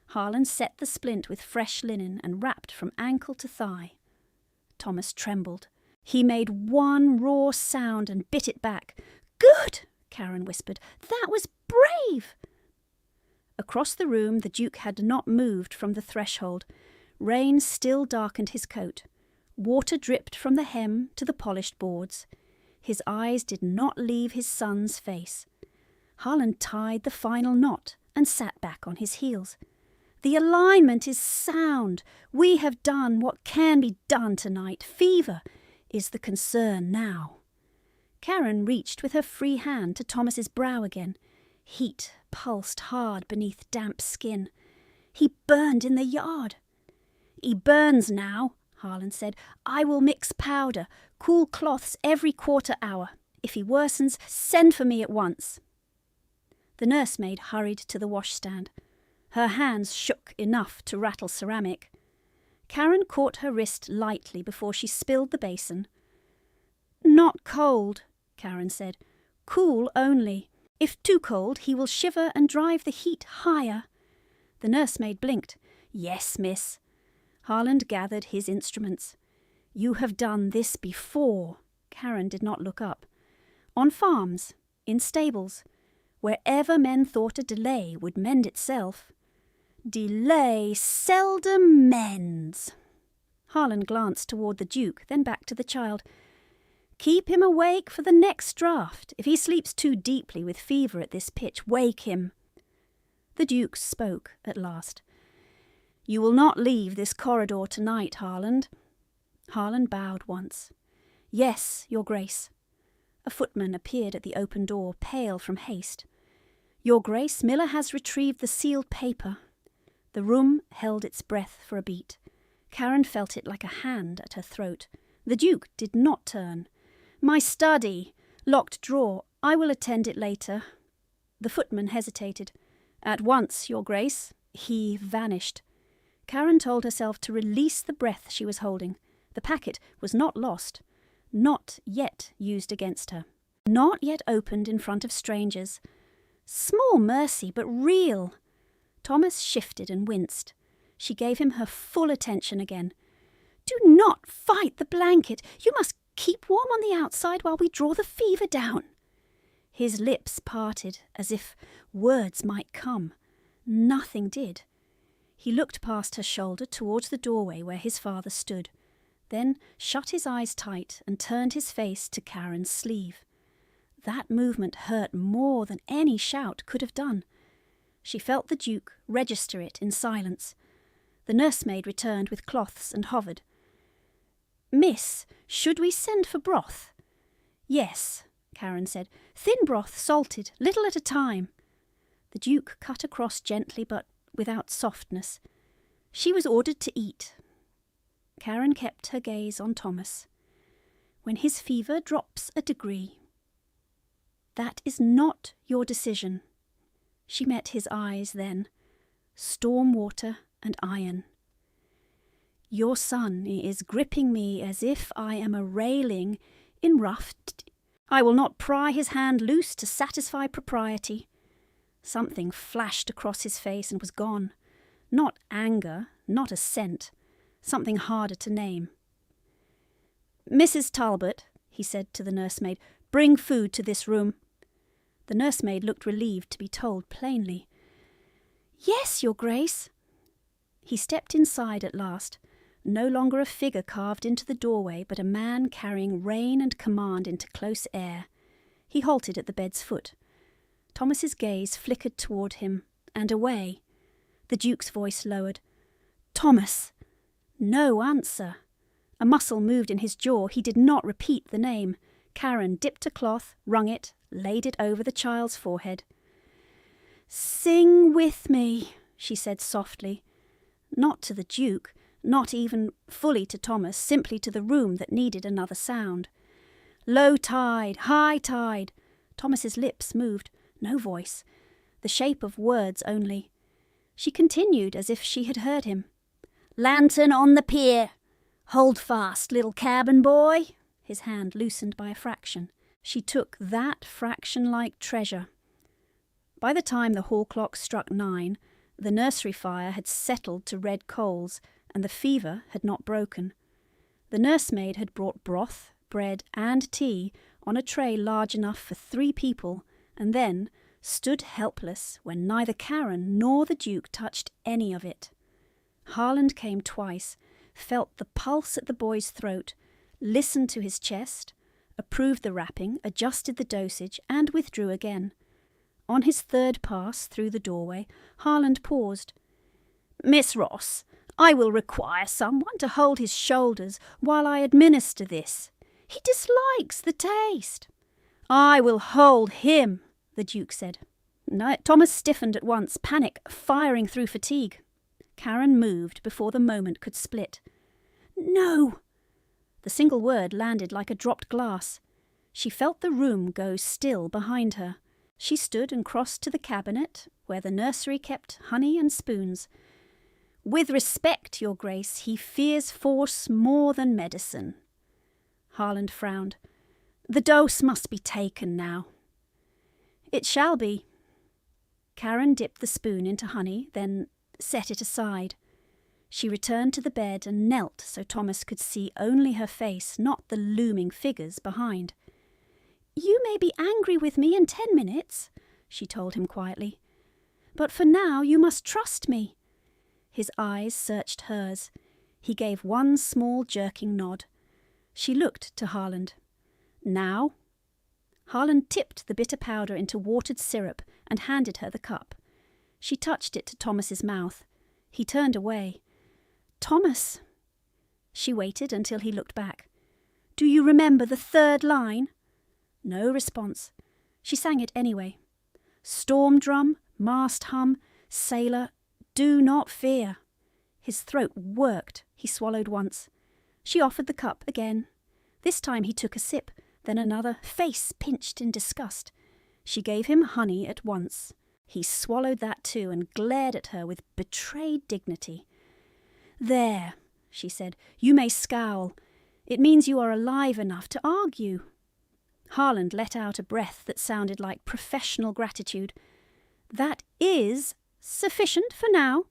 Harland set the splint with fresh linen and wrapped from ankle to thigh. Thomas trembled. He made one raw sound and bit it back. "Good," Karen whispered. "That was brave." Across the room the Duke had not moved from the threshold. Rain still darkened his coat. Water dripped from the hem to the polished boards. His eyes did not leave his son's face. Harland tied the final knot and sat back on his heels. "The alignment is sound. We have done what can be done tonight. Fever is the concern now." Karen reached with her free hand to Thomas's brow again. Heat pulsed hard beneath damp skin. "He burned in the yard." "He burns now," Harland said. "I will mix powder, cool cloths every quarter hour. If he worsens, send for me at once." The nursemaid hurried to the washstand. Her hands shook enough to rattle ceramic. Karen caught her wrist lightly before she spilled the basin. "Not cold," Karen said. "Cool only. If too cold, he will shiver and drive the heat higher." The nursemaid blinked. "Yes, miss." Harland gathered his instruments. "You have done this before." Karen did not look up. "On farms, in stables, wherever men thought a delay would mend itself." "Delay seldom mends." Harland glanced toward the Duke, then back to the child. "Keep him awake for the next draught. If he sleeps too deeply with fever at this pitch, wake him." The Duke spoke at last. "You will not leave this corridor tonight, Harland." Harland bowed once. "Yes, Your Grace." A footman appeared at the open door, pale from haste. "Your Grace, Miller has retrieved the sealed paper." The room held its breath for a beat. Karen felt it like a hand at her throat. The Duke did not turn. "My study. Locked drawer. I will attend it later." The footman hesitated. "At once, Your Grace." He vanished. Karen told herself to release the breath she was holding. The packet was not lost. Not yet used against her. Not yet opened in front of strangers. Small mercy, but real. Thomas shifted and winced. She gave him her full attention again. "Do not fight the blanket. You must keep warm on the outside while we draw the fever down." His lips parted as if words might come. Nothing did. He looked past her shoulder towards the doorway where his father stood, then shut his eyes tight and turned his face to Karen's sleeve. That movement hurt more than any shout could have done. She felt the Duke register it in silence. The nursemaid returned with cloths and hovered. "Miss, should we send for broth?" "Yes," Karen said. "Thin broth, salted, little at a time." The Duke cut across gently but without softness. She was ordered to eat. Karen kept her gaze on Thomas. When his fever drops a degree. That is not your decision. She met his eyes then. Storm water and iron. Your son is gripping me as if I am a railing in rough. I will not pry his hand loose to satisfy propriety. Something flashed across his face and was gone. Not anger, not assent. Something harder to name. Mrs. Talbot, he said to the nursemaid, bring food to this room. The nursemaid looked relieved to be told plainly. Yes, Your Grace. He stepped inside at last, no longer a figure carved into the doorway, but a man carrying rein and command into close air. He halted at the bed's foot. Thomas's gaze flickered toward him, and away. The Duke's voice lowered. Thomas! No answer. A muscle moved in his jaw. He did not repeat the name. Karen dipped a cloth, wrung it, laid it over the child's forehead. Sing with me, she said softly. Not to the Duke, not even fully to Thomas, simply to the room that needed another sound. Low tide, high tide. Thomas's lips moved, no voice, the shape of words only. She continued as if she had heard him. Lantern on the pier. Hold fast, little cabin boy. His hand loosened by a fraction. She took that fraction-like treasure. By the time the hall clock struck 9, the nursery fire had settled to red coals, and the fever had not broken. The nursemaid had brought broth, bread, and tea on a tray large enough for 3 people, and then stood helpless when neither Karen nor the Duke touched any of it. Harland came twice, felt the pulse at the boy's throat, listened to his chest, approved the wrapping, adjusted the dosage, and withdrew again. On his third pass through the doorway, Harland paused. Miss Ross, I will require someone to hold his shoulders while I administer this. He dislikes the taste. I will hold him, the Duke said. No, Thomas stiffened at once, panic firing through fatigue. Karen moved before the moment could split. No! The single word landed like a dropped glass. She felt the room go still behind her. She stood and crossed to the cabinet, where the nursery kept honey and spoons. With respect, Your Grace, he fears force more than medicine. Harland frowned. The dose must be taken now. It shall be. Karen dipped the spoon into honey, then set it aside. She returned to the bed and knelt so Thomas could see only her face, not the looming figures behind. You may be angry with me in 10 minutes, she told him quietly. But for now you must trust me. His eyes searched hers. He gave one small jerking nod. She looked to Harland. Now? Harland tipped the bitter powder into watered syrup and handed her the cup. She touched it to Thomas's mouth. He turned away. Thomas! She waited until he looked back. Do you remember the 3rd line? No response. She sang it anyway. Storm drum, mast hum, sailor, do not fear. His throat worked. He swallowed once. She offered the cup again. This time he took a sip, then another, face pinched in disgust. She gave him honey at once. He swallowed that too and glared at her with betrayed dignity. There, she said, you may scowl. It means you are alive enough to argue. Harland let out a breath that sounded like professional gratitude. That is sufficient for now.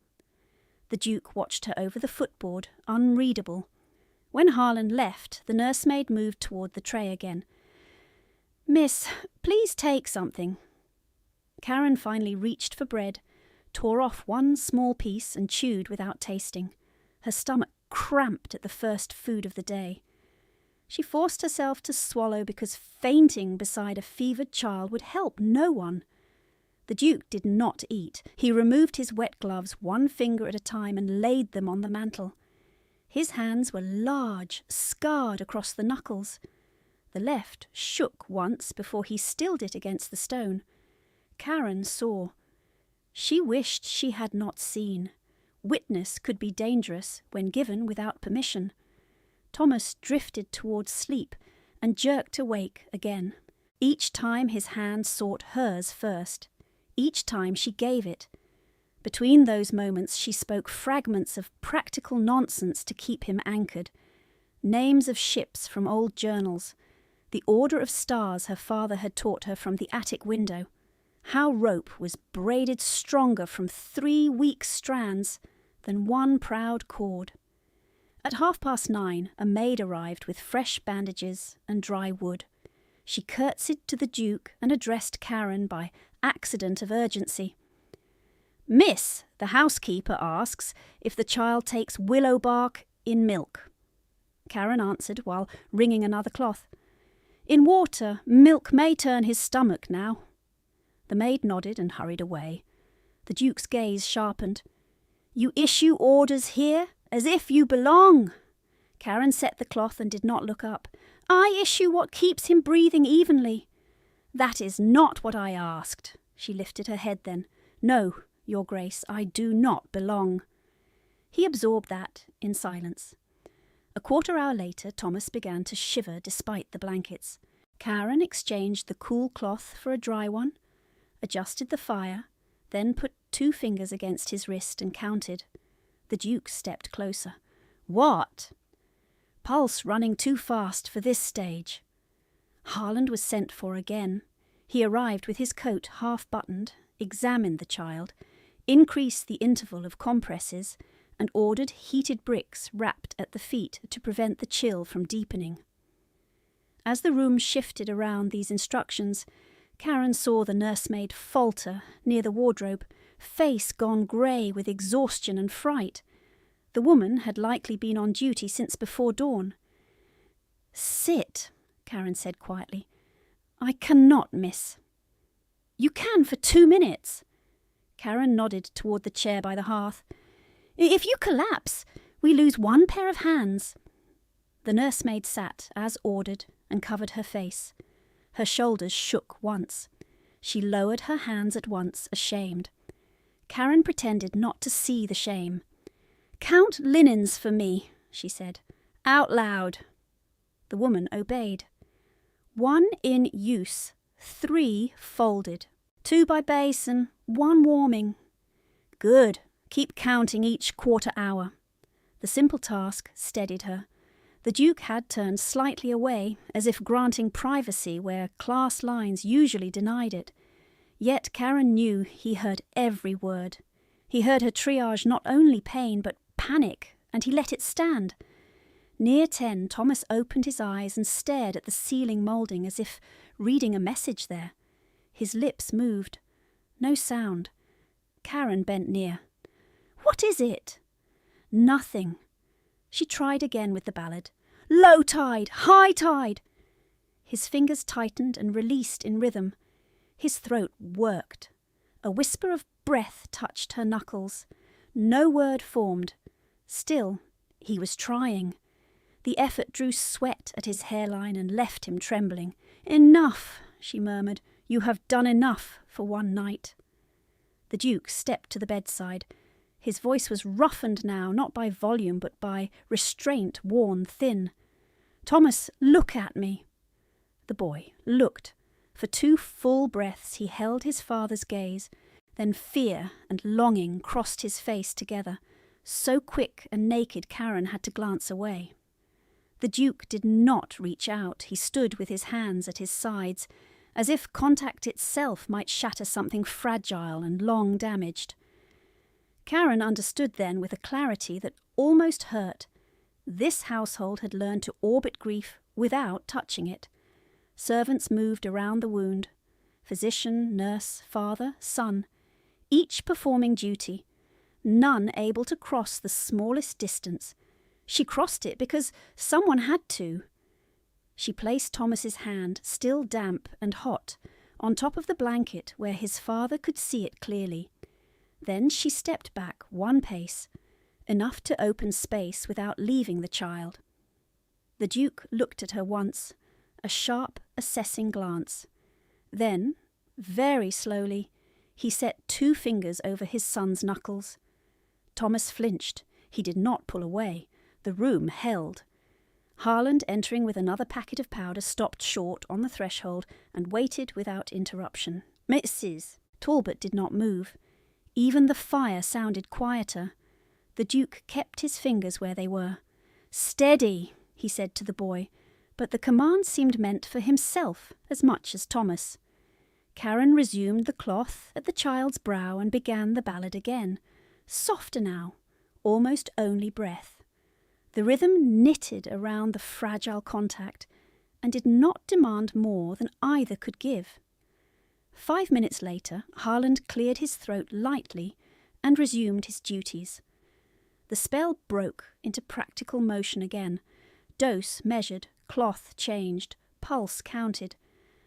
The Duke watched her over the footboard, unreadable. When Harland left, the nursemaid moved toward the tray again. Miss, please take something. Karen finally reached for bread, tore off one small piece and chewed without tasting. Her stomach cramped at the first food of the day. She forced herself to swallow because fainting beside a fevered child would help no one. The Duke did not eat. He removed his wet gloves 1 finger at a time and laid them on the mantel. His hands were large, scarred across the knuckles. The left shook once before he stilled it against the stone. Karen saw. She wished she had not seen. Witness could be dangerous when given without permission. Thomas drifted towards sleep and jerked awake again. Each time his hand sought hers first. Each time she gave it. Between those moments she spoke fragments of practical nonsense to keep him anchored. Names of ships from old journals. The order of stars her father had taught her from the attic window. How rope was braided stronger from 3 weak strands than one proud cord. At 9:30, a maid arrived with fresh bandages and dry wood. She curtsied to the Duke and addressed Karen by accident of urgency. "Miss, the housekeeper asks if the child takes willow bark in milk." Karen answered while wringing another cloth. "In water, milk may turn his stomach now." The maid nodded and hurried away. The Duke's gaze sharpened. "You issue orders here, as if you belong." Karen set the cloth and did not look up. "I issue what keeps him breathing evenly." "That is not what I asked." She lifted her head then. "No, Your Grace, I do not belong." He absorbed that in silence. A quarter-hour later, Thomas began to shiver despite the blankets. Karen exchanged the cool cloth for a dry one, adjusted the fire, then put 2 fingers against his wrist and counted. The Duke stepped closer. "What?" "Pulse running too fast for this stage." Harland was sent for again. He arrived with his coat half-buttoned, examined the child, increased the interval of compresses, and ordered heated bricks wrapped at the feet to prevent the chill from deepening. As the room shifted around these instructions, Karen saw the nursemaid falter near the wardrobe, face gone grey with exhaustion and fright. The woman had likely been on duty since before dawn. "Sit," Karen said quietly. "I cannot, miss." "You can for 2 minutes." Karen nodded toward the chair by the hearth. "If you collapse, we lose 1 pair of hands." The nursemaid sat, as ordered, and covered her face. Her shoulders shook once. She lowered her hands at once, ashamed. Karen pretended not to see the shame. "Count linens for me," she said, out loud. The woman obeyed. 1 in use, 3 folded, 2 by basin, 1 warming. "Good. Keep counting each quarter-hour." The simple task steadied her. The Duke had turned slightly away, as if granting privacy where class lines usually denied it. Yet Karen knew he heard every word. He heard her triage not only pain but panic, and he let it stand. Near 10, Thomas opened his eyes and stared at the ceiling moulding as if reading a message there. His lips moved. No sound. Karen bent near. "What is it?" "Nothing." She tried again with the ballad. "Low tide, high tide." His fingers tightened and released in rhythm. His throat worked. A whisper of breath touched her knuckles. No word formed. Still, he was trying. The effort drew sweat at his hairline and left him trembling. "Enough," she murmured. "You have done enough for one night." The Duke stepped to the bedside. His voice was roughened now, not by volume, but by restraint worn thin. "Thomas, look at me." The boy looked. For 2 full breaths he held his father's gaze. Then fear and longing crossed his face together. So quick and naked Karen had to glance away. The Duke did not reach out. He stood with his hands at his sides, as if contact itself might shatter something fragile and long damaged. Karen understood then with a clarity that almost hurt. This household had learned to orbit grief without touching it. Servants moved around the wound. Physician, nurse, father, son, each performing duty, none able to cross the smallest distance. She crossed it because someone had to. She placed Thomas's hand, still damp and hot, on top of the blanket where his father could see it clearly. Then she stepped back 1 pace, enough to open space without leaving the child. The Duke looked at her once, a sharp, assessing glance. Then, very slowly, He set 2 fingers over his son's knuckles. Thomas flinched. He did not pull away. The room held. Harland, entering with another packet of powder, stopped short on the threshold and waited without interruption. "Mrs." Talbot did not move. Even the fire sounded quieter. The Duke kept his fingers where they were. "Steady," he said to the boy, but the command seemed meant for himself as much as Thomas. Karen resumed the cloth at the child's brow and began the ballad again, softer now, almost only breath. The rhythm knitted around the fragile contact and did not demand more than either could give. 5 minutes later, Harland cleared his throat lightly and resumed his duties. The spell broke into practical motion again. Dose measured, cloth changed, pulse counted.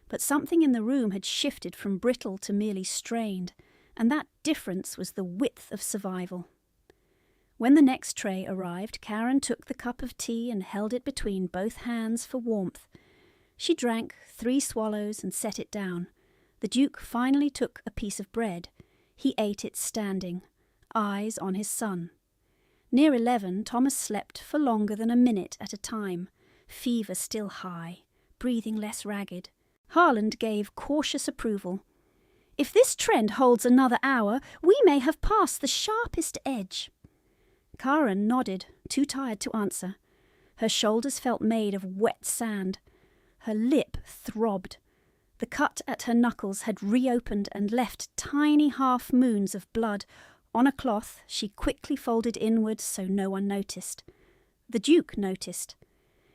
But something in the room had shifted from brittle to merely strained, and that difference was the width of survival. When the next tray arrived, Karen took the cup of tea and held it between both hands for warmth. She drank 3 swallows and set it down. The Duke finally took a piece of bread. He ate it standing, eyes on his son. Near 11, Thomas slept for longer than a minute at a time, fever still high, breathing less ragged. Harland gave cautious approval. "If this trend holds another hour, we may have passed the sharpest edge." Karen nodded, too tired to answer. Her shoulders felt made of wet sand. Her lip throbbed. The cut at her knuckles had reopened and left tiny half-moons of blood. On a cloth, she quickly folded inward so no one noticed. The Duke noticed.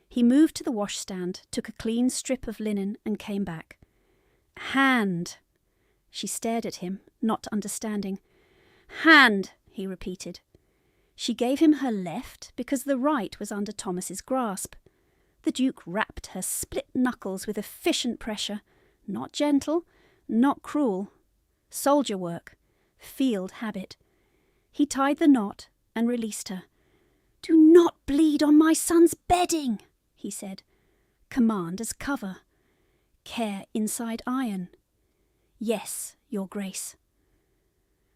He moved to the washstand, took a clean strip of linen and came back. "Hand." She stared at him, not understanding. "Hand," he repeated. She gave him her left because the right was under Thomas's grasp. The Duke rapped her split knuckles with efficient pressure, not gentle, not cruel. Soldier work, field habit. He tied the knot and released her. "Do not bleed on my son's bedding," he said. "Command as cover. Care inside iron." "Yes, Your Grace."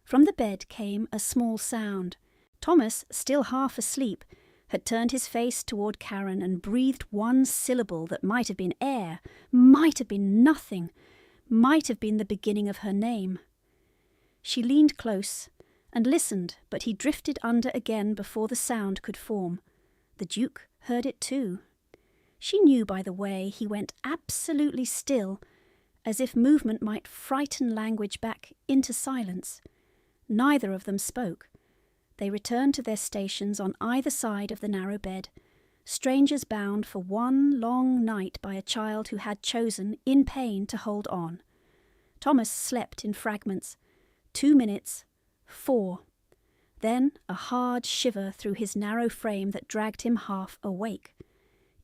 From the bed came a small sound. Thomas, still half asleep, had turned his face toward Karen and breathed one syllable that might have been air, might have been nothing, might have been the beginning of her name. She leaned close and listened, but he drifted under again before the sound could form. The Duke heard it too. She knew by the way he went absolutely still, as if movement might frighten language back into silence. Neither of them spoke. They returned to their stations on either side of the narrow bed, strangers bound for one long night by a child who had chosen, in pain, to hold on. Thomas slept in fragments. 2 minutes, 4. Then a hard shiver through his narrow frame that dragged him half awake.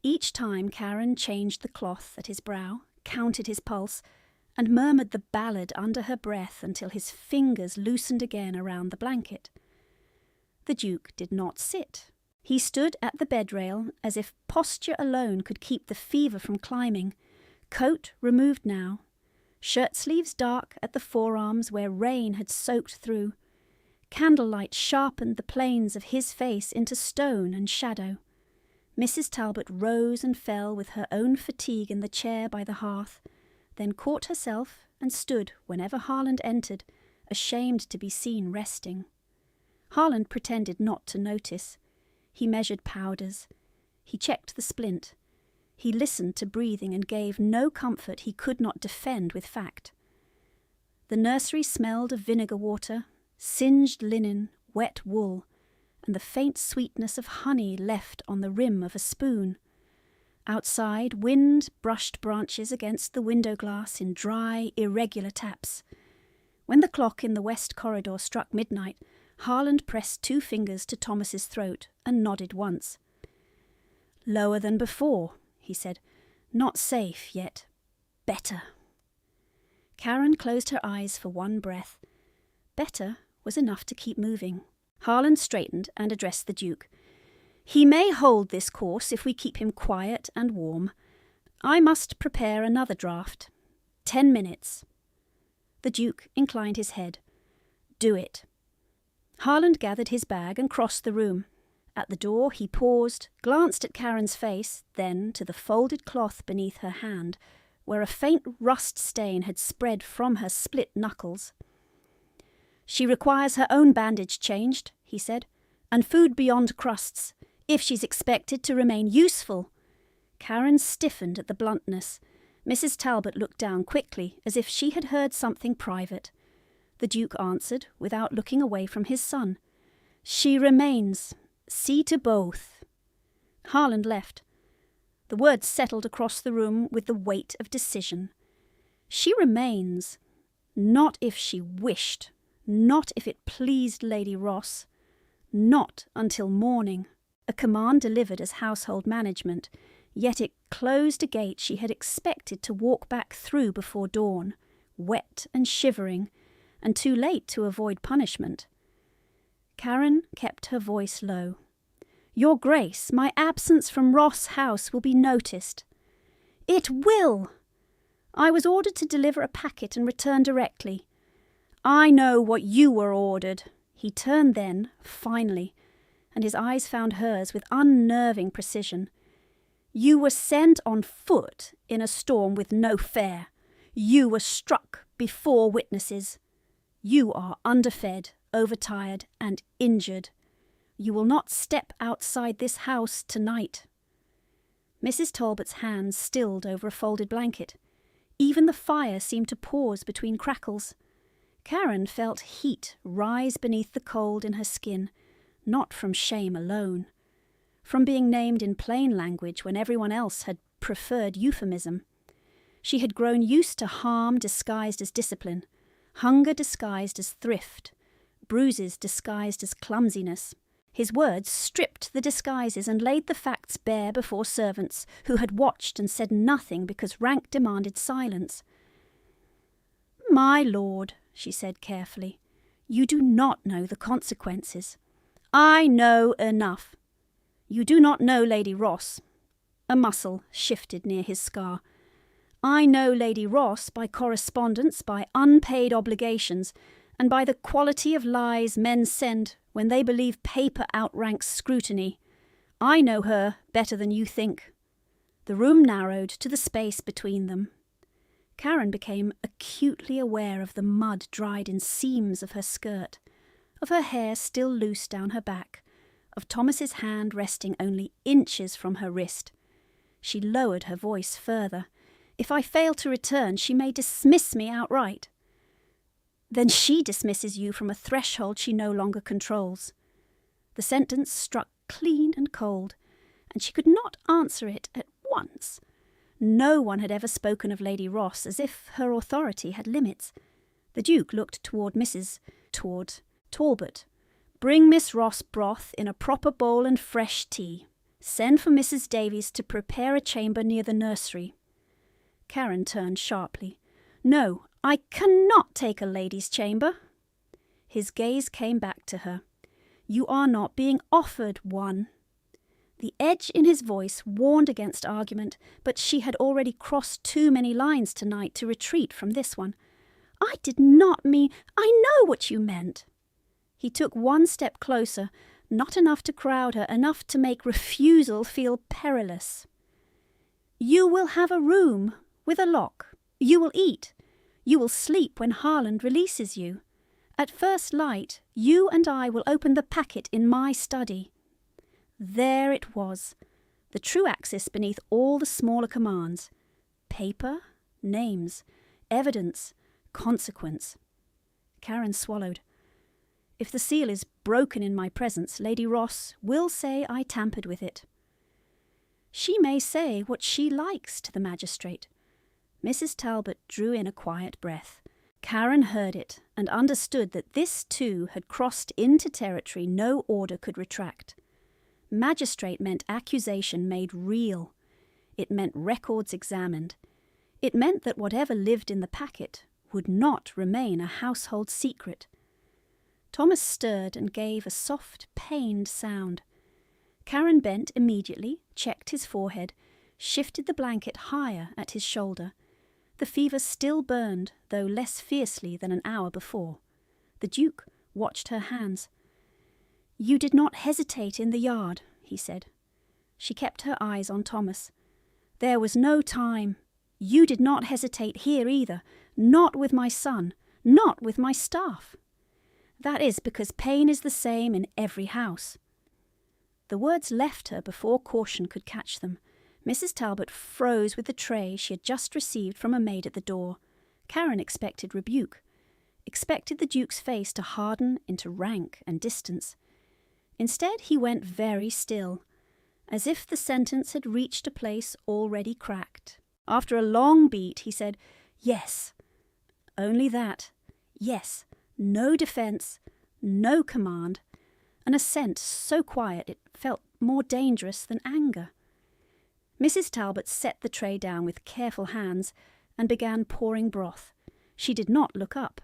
Each time Karen changed the cloth at his brow, counted his pulse, and murmured the ballad under her breath until his fingers loosened again around the blanket. The Duke did not sit. He stood at the bed rail as if posture alone could keep the fever from climbing. Coat removed now. Shirt sleeves dark at the forearms where rain had soaked through. Candlelight sharpened the planes of his face into stone and shadow. Mrs. Talbot rose and fell with her own fatigue in the chair by the hearth, then caught herself and stood whenever Harland entered, ashamed to be seen resting. Harland pretended not to notice. He measured powders. He checked the splint. He listened to breathing and gave no comfort he could not defend with fact. The nursery smelled of vinegar water, singed linen, wet wool, and the faint sweetness of honey left on the rim of a spoon. Outside, wind brushed branches against the window glass in dry, irregular taps. When the clock in the west corridor struck midnight, Harland pressed 2 fingers to Thomas's throat and nodded once. "Lower than before," he said. "Not safe, yet better." Karen closed her eyes for one breath. Better was enough to keep moving. Harland straightened and addressed the Duke. "He may hold this course if we keep him quiet and warm. I must prepare another draft. 10 minutes." The Duke inclined his head. Do it. Harland gathered his bag and crossed the room. At the door he paused, glanced at Karen's face, then to the folded cloth beneath her hand, where a faint rust stain had spread from her split knuckles. She requires her own bandage changed, he said, and food beyond crusts, if she's expected to remain useful. Karen stiffened at the bluntness. Mrs. Talbot looked down quickly, as if she had heard something private. The Duke answered, without looking away from his son. She remains. See to both. Harland left. The words settled across the room with the weight of decision. She remains. Not if she wished. Not if it pleased Lady Ross. Not until morning. A command delivered as household management, yet it closed a gate she had expected to walk back through before dawn, wet and shivering, and too late to avoid punishment. Karen kept her voice low. Your Grace, my absence from Ross House will be noticed. It will! I was ordered to deliver a packet and return directly. I know what you were ordered. He turned then, finally, and his eyes found hers with unnerving precision. You were sent on foot in a storm with no fare. You were struck before witnesses. You are underfed, overtired, and injured. You will not step outside this house tonight. Mrs. Talbot's hands stilled over a folded blanket. Even the fire seemed to pause between crackles. Karen felt heat rise beneath the cold in her skin, not from shame alone. From being named in plain language when everyone else had preferred euphemism. She had grown used to harm disguised as discipline, hunger disguised as thrift, bruises disguised as clumsiness. His words stripped the disguises and laid the facts bare before servants who had watched and said nothing because rank demanded silence. My lord, she said carefully, you do not know the consequences. I know enough. You do not know Lady Ross. A muscle shifted near his scar. I know Lady Ross by correspondence, by unpaid obligations, and by the quality of lies men send when they believe paper outranks scrutiny. I know her better than you think. The room narrowed to the space between them. Karen became acutely aware of the mud dried in seams of her skirt, of her hair still loose down her back, of Thomas's hand resting only inches from her wrist. She lowered her voice further. If I fail to return, she may dismiss me outright. Then she dismisses you from a threshold she no longer controls. The sentence struck clean and cold, and she could not answer it at once. No one had ever spoken of Lady Ross as if her authority had limits. The Duke looked toward Talbot. Bring Miss Ross broth in a proper bowl and fresh tea. Send for Mrs. Davies to prepare a chamber near the nursery. Karen turned sharply. No, I cannot take a lady's chamber. His gaze came back to her. You are not being offered one. The edge in his voice warned against argument, but she had already crossed too many lines tonight to retreat from this one. I did not mean... I know what you meant. He took one step closer, not enough to crowd her, enough to make refusal feel perilous. You will have a room with a lock. You will eat. You will sleep when Harland releases you. At first light, you and I will open the packet in my study. There it was, the true axis beneath all the smaller commands. Paper, names, evidence, consequence. Karen swallowed. If the seal is broken in my presence, Lady Ross will say I tampered with it. She may say what she likes to the magistrate. Mrs. Talbot drew in a quiet breath. Karen heard it and understood that this too had crossed into territory no order could retract. Magistrate meant accusation made real. It meant records examined. It meant that whatever lived in the packet would not remain a household secret. Thomas stirred and gave a soft, pained sound. Karen bent immediately, checked his forehead, shifted the blanket higher at his shoulder. The fever still burned, though less fiercely than an hour before. The Duke watched her hands. "You did not hesitate in the yard," he said. She kept her eyes on Thomas. "There was no time. You did not hesitate here either, not with my son, not with my staff. That is because pain is the same in every house." The words left her before caution could catch them. Mrs. Talbot froze with the tray she had just received from a maid at the door. Karen expected rebuke, expected the Duke's face to harden into rank and distance. Instead, he went very still, as if the sentence had reached a place already cracked. After a long beat, he said, "Yes." Only that. Yes. No defence, no command. An assent so quiet it felt more dangerous than anger. Mrs. Talbot set the tray down with careful hands and began pouring broth. She did not look up.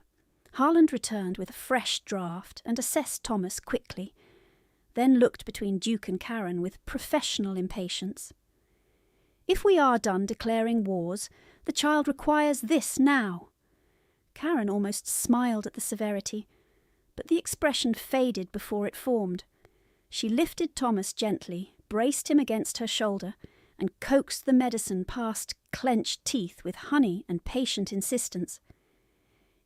Harland returned with a fresh draught and assessed Thomas quickly, then looked between Duke and Karen with professional impatience. "If we are done declaring wars, the child requires this now." Karen almost smiled at the severity, but the expression faded before it formed. She lifted Thomas gently, braced him against her shoulder, and coaxed the medicine past clenched teeth with honey and patient insistence.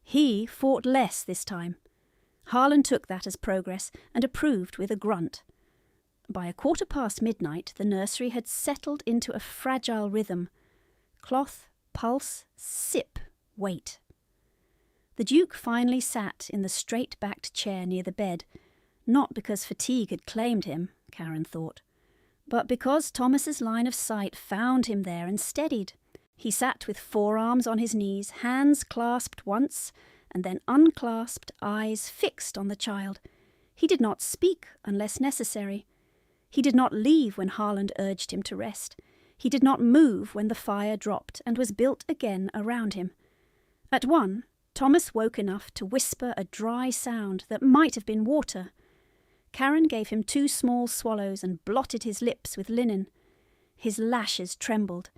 He fought less this time. Harland took that as progress and approved with a grunt. By midnight, the nursery had settled into a fragile rhythm. Cloth, pulse, sip, wait. The Duke finally sat in the straight-backed chair near the bed, not because fatigue had claimed him, Karen thought, but because Thomas's line of sight found him there and steadied. He sat with forearms on his knees, hands clasped once, and then unclasped, eyes fixed on the child. He did not speak unless necessary. He did not leave when Harland urged him to rest. He did not move when the fire dropped and was built again around him. At one, Thomas woke enough to whisper a dry sound that might have been water. Karen gave him 2 small swallows and blotted his lips with linen. His lashes trembled.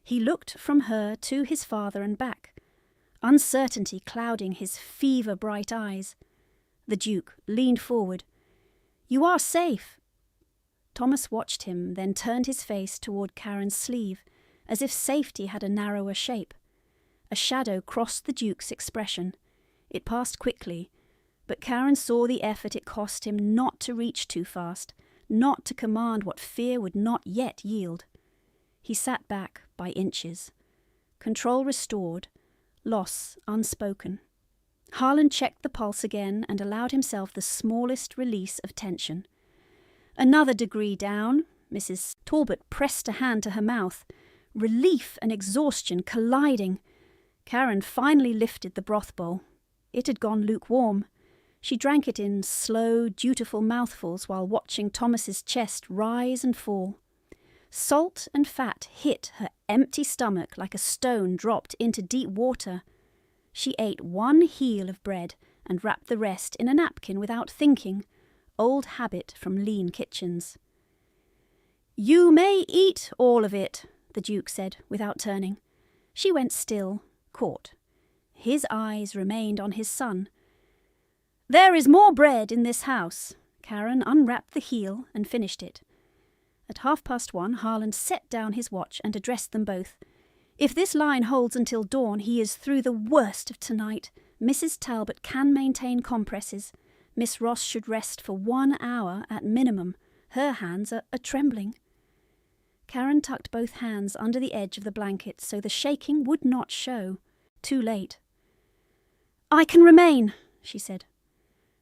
He looked from her to his father and back, uncertainty clouding his fever-bright eyes. The Duke leaned forward. "You are safe." Thomas watched him, then turned his face toward Karen's sleeve, as if safety had a narrower shape. A shadow crossed the Duke's expression. It passed quickly, but Karen saw the effort it cost him not to reach too fast, not to command what fear would not yet yield. He sat back by inches. Control restored, loss unspoken. Harland checked the pulse again and allowed himself the smallest release of tension. Another degree down. Mrs. Talbot pressed a hand to her mouth. Relief and exhaustion colliding. Karen finally lifted the broth bowl. It had gone lukewarm. She drank it in slow, dutiful mouthfuls while watching Thomas's chest rise and fall. Salt and fat hit her empty stomach like a stone dropped into deep water. She ate 1 heel of bread and wrapped the rest in a napkin without thinking, old habit from lean kitchens. "You may eat all of it," the Duke said without turning. She went still, caught. His eyes remained on his son. "There is more bread in this house." Karen unwrapped the heel and finished it. At 1:30, Harland set down his watch and addressed them both. "If this line holds until dawn, he is through the worst of tonight. Mrs. Talbot can maintain compresses. Miss Ross should rest for 1 hour at minimum. Her hands are trembling." Karen tucked both hands under the edge of the blanket so the shaking would not show. Too late. "I can remain," she said.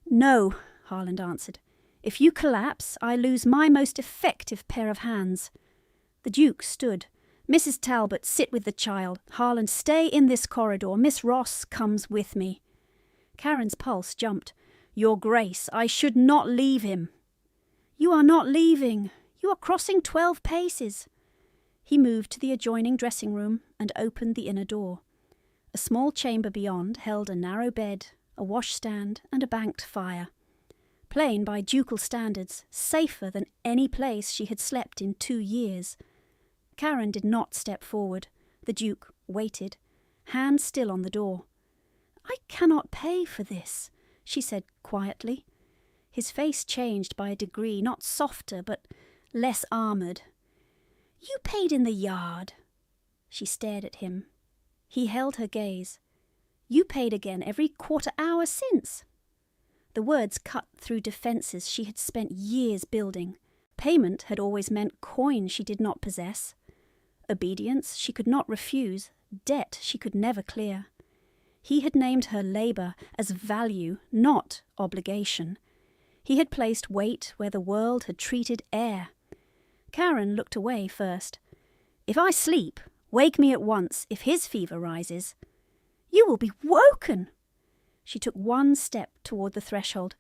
"No," Harland answered. "If you collapse, I lose my most effective pair of hands." The Duke stood. "Mrs. Talbot, sit with the child. Harland, stay in this corridor. Miss Ross comes with me." Karen's pulse jumped. "Your Grace, I should not leave him." "You are not leaving. You are crossing 12 paces." He moved to the adjoining dressing room and opened the inner door. A small chamber beyond held a narrow bed, a washstand, and a banked fire. Plain by ducal standards, safer than any place she had slept in 2 years. Karen did not step forward. The Duke waited. hand still on the door. "I cannot pay for this," she said quietly. His face changed by a degree, not softer, but less armoured. "You paid in the yard." She stared at him. He held her gaze. "You paid again every quarter hour since." The words cut through defences she had spent years building. Payment had always meant coin she did not possess. Obedience she could not refuse, debt she could never clear. He had named her labour as value, not obligation. He had placed weight where the world had treated air. Karen looked away first. "If I sleep, wake me at once if his fever rises." "You will be woken!" She took one step toward the threshold,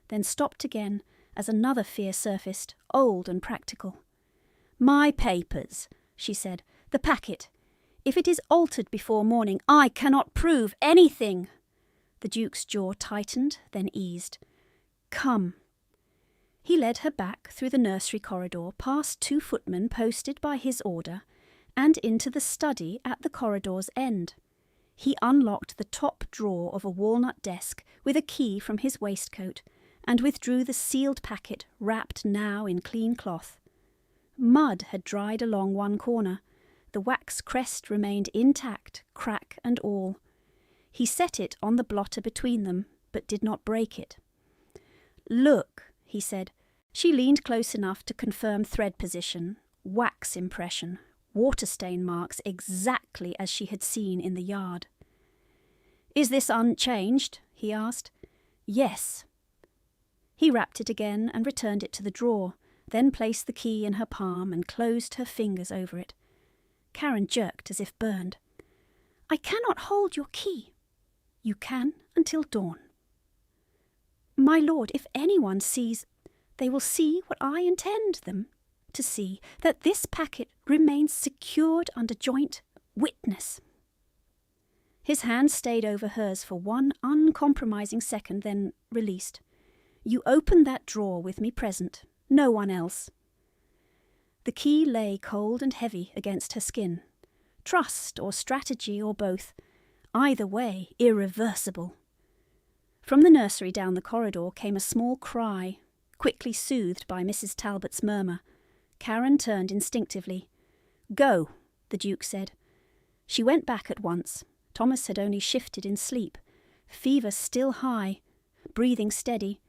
then stopped again as another fear surfaced, old and practical. "My papers," she said. "The packet. If it is altered before morning, I cannot prove anything." The Duke's jaw tightened, then eased. "Come." He led her back through the nursery corridor, past 2 footmen posted by his order, and into the study at the corridor's end. He unlocked the top drawer of a walnut desk with a key from his waistcoat, and withdrew the sealed packet wrapped now in clean cloth. Mud had dried along one corner. The wax crest remained intact, crack and all. He set it on the blotter between them, but did not break it. "Look," he said. She leaned close enough to confirm thread position, wax impression, water stain marks exactly as she had seen in the yard. "Is this unchanged?" he asked. "Yes." He wrapped it again and returned it to the drawer, then placed the key in her palm and closed her fingers over it. Karen jerked as if burned. "I cannot hold your key." "You can until dawn." "My lord, if anyone sees, they will see what I intend them to see, that this packet remains secured under joint witness." His hand stayed over hers for one uncompromising second, then released. "You open that drawer with me present, no one else." The key lay cold and heavy against her skin. Trust or strategy or both. Either way, irreversible. From the nursery down the corridor came a small cry, quickly soothed by Mrs. Talbot's murmur. Karen turned instinctively. "Go," the Duke said. She went back at once. Thomas had only shifted in sleep. Fever still high, breathing steady.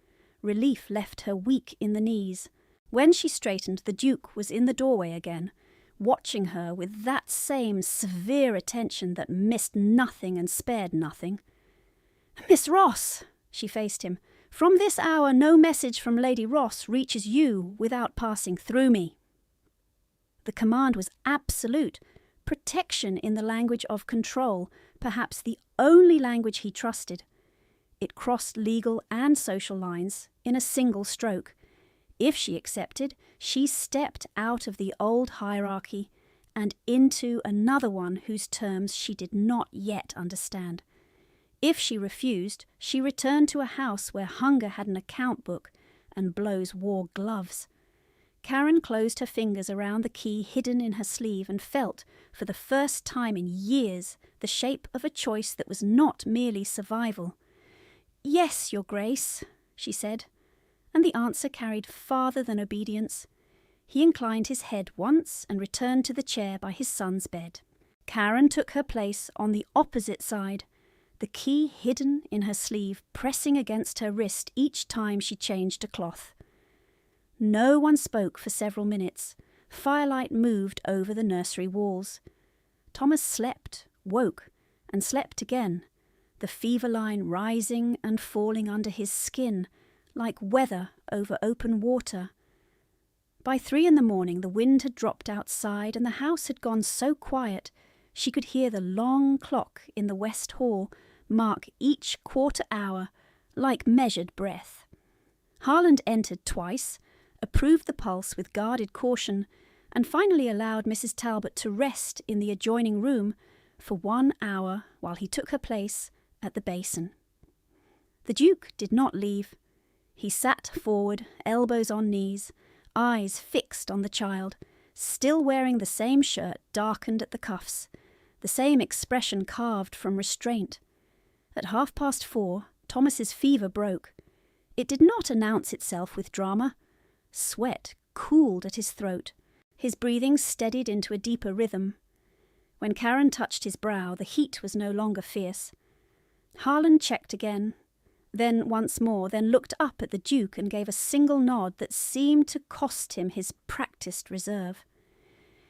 Relief left her weak in the knees. When she straightened, the Duke was in the doorway again, watching her with that same severe attention that missed nothing and spared nothing. "Miss Ross," she faced him, "from this hour no message from Lady Ross reaches you without passing through me." The command was absolute, protection in the language of control, perhaps the only language he trusted. It crossed legal and social lines in a single stroke. If she accepted, she stepped out of the old hierarchy and into another one whose terms she did not yet understand. If she refused, she returned to a house where hunger had an account book and blows wore gloves. Karen closed her fingers around the key hidden in her sleeve and felt, for the first time in years, the shape of a choice that was not merely survival. "Yes, Your Grace," she said, and the answer carried farther than obedience. He inclined his head once and returned to the chair by his son's bed. Karen took her place on the opposite side, the key hidden in her sleeve, pressing against her wrist each time she changed a cloth. No one spoke for several minutes. Firelight moved over the nursery walls. Thomas slept, woke, and slept again, the fever line rising and falling under his skin, like weather over open water. By 3 a.m, the wind had dropped outside and the house had gone so quiet she could hear the long clock in the west hall mark each quarter hour like measured breath. Harland entered twice, approved the pulse with guarded caution, and finally allowed Mrs. Talbot to rest in the adjoining room for 1 hour while he took her place at the basin. The Duke did not leave. He sat forward, elbows on knees, eyes fixed on the child, still wearing the same shirt darkened at the cuffs, the same expression carved from restraint. At 4:30, Thomas's fever broke. It did not announce itself with drama. Sweat cooled at his throat. His breathing steadied into a deeper rhythm. When Karen touched his brow, the heat was no longer fierce. Harland checked again, then once more, then looked up at the Duke and gave a single nod that seemed to cost him his practised reserve.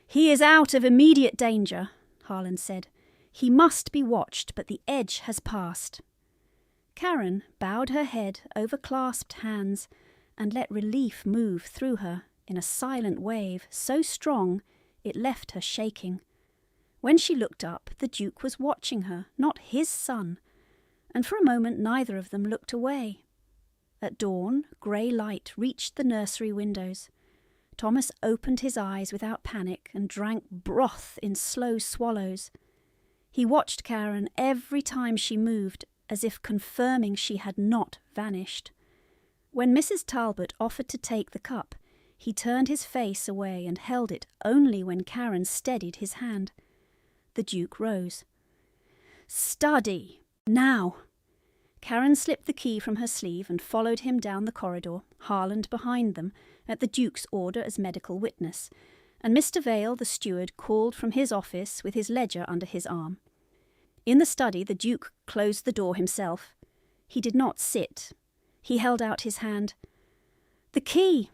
"He is out of immediate danger," Harland said. "He must be watched, but the edge has passed." Karen bowed her head over clasped hands and let relief move through her in a silent wave so strong it left her shaking. When she looked up, the Duke was watching her, not his son, and for a moment neither of them looked away. At dawn, grey light reached the nursery windows. Thomas opened his eyes without panic and drank broth in slow swallows. He watched Karen every time she moved, as if confirming she had not vanished. When Mrs. Talbot offered to take the cup, he turned his face away and held it only when Karen steadied his hand. The Duke rose. "Study! Now!" Karen slipped the key from her sleeve and followed him down the corridor, Harland behind them, at the Duke's order as medical witness, and Mr. Vale, the steward, called from his office with his ledger under his arm. In the study, the Duke closed the door himself. He did not sit. He held out his hand. "The key!"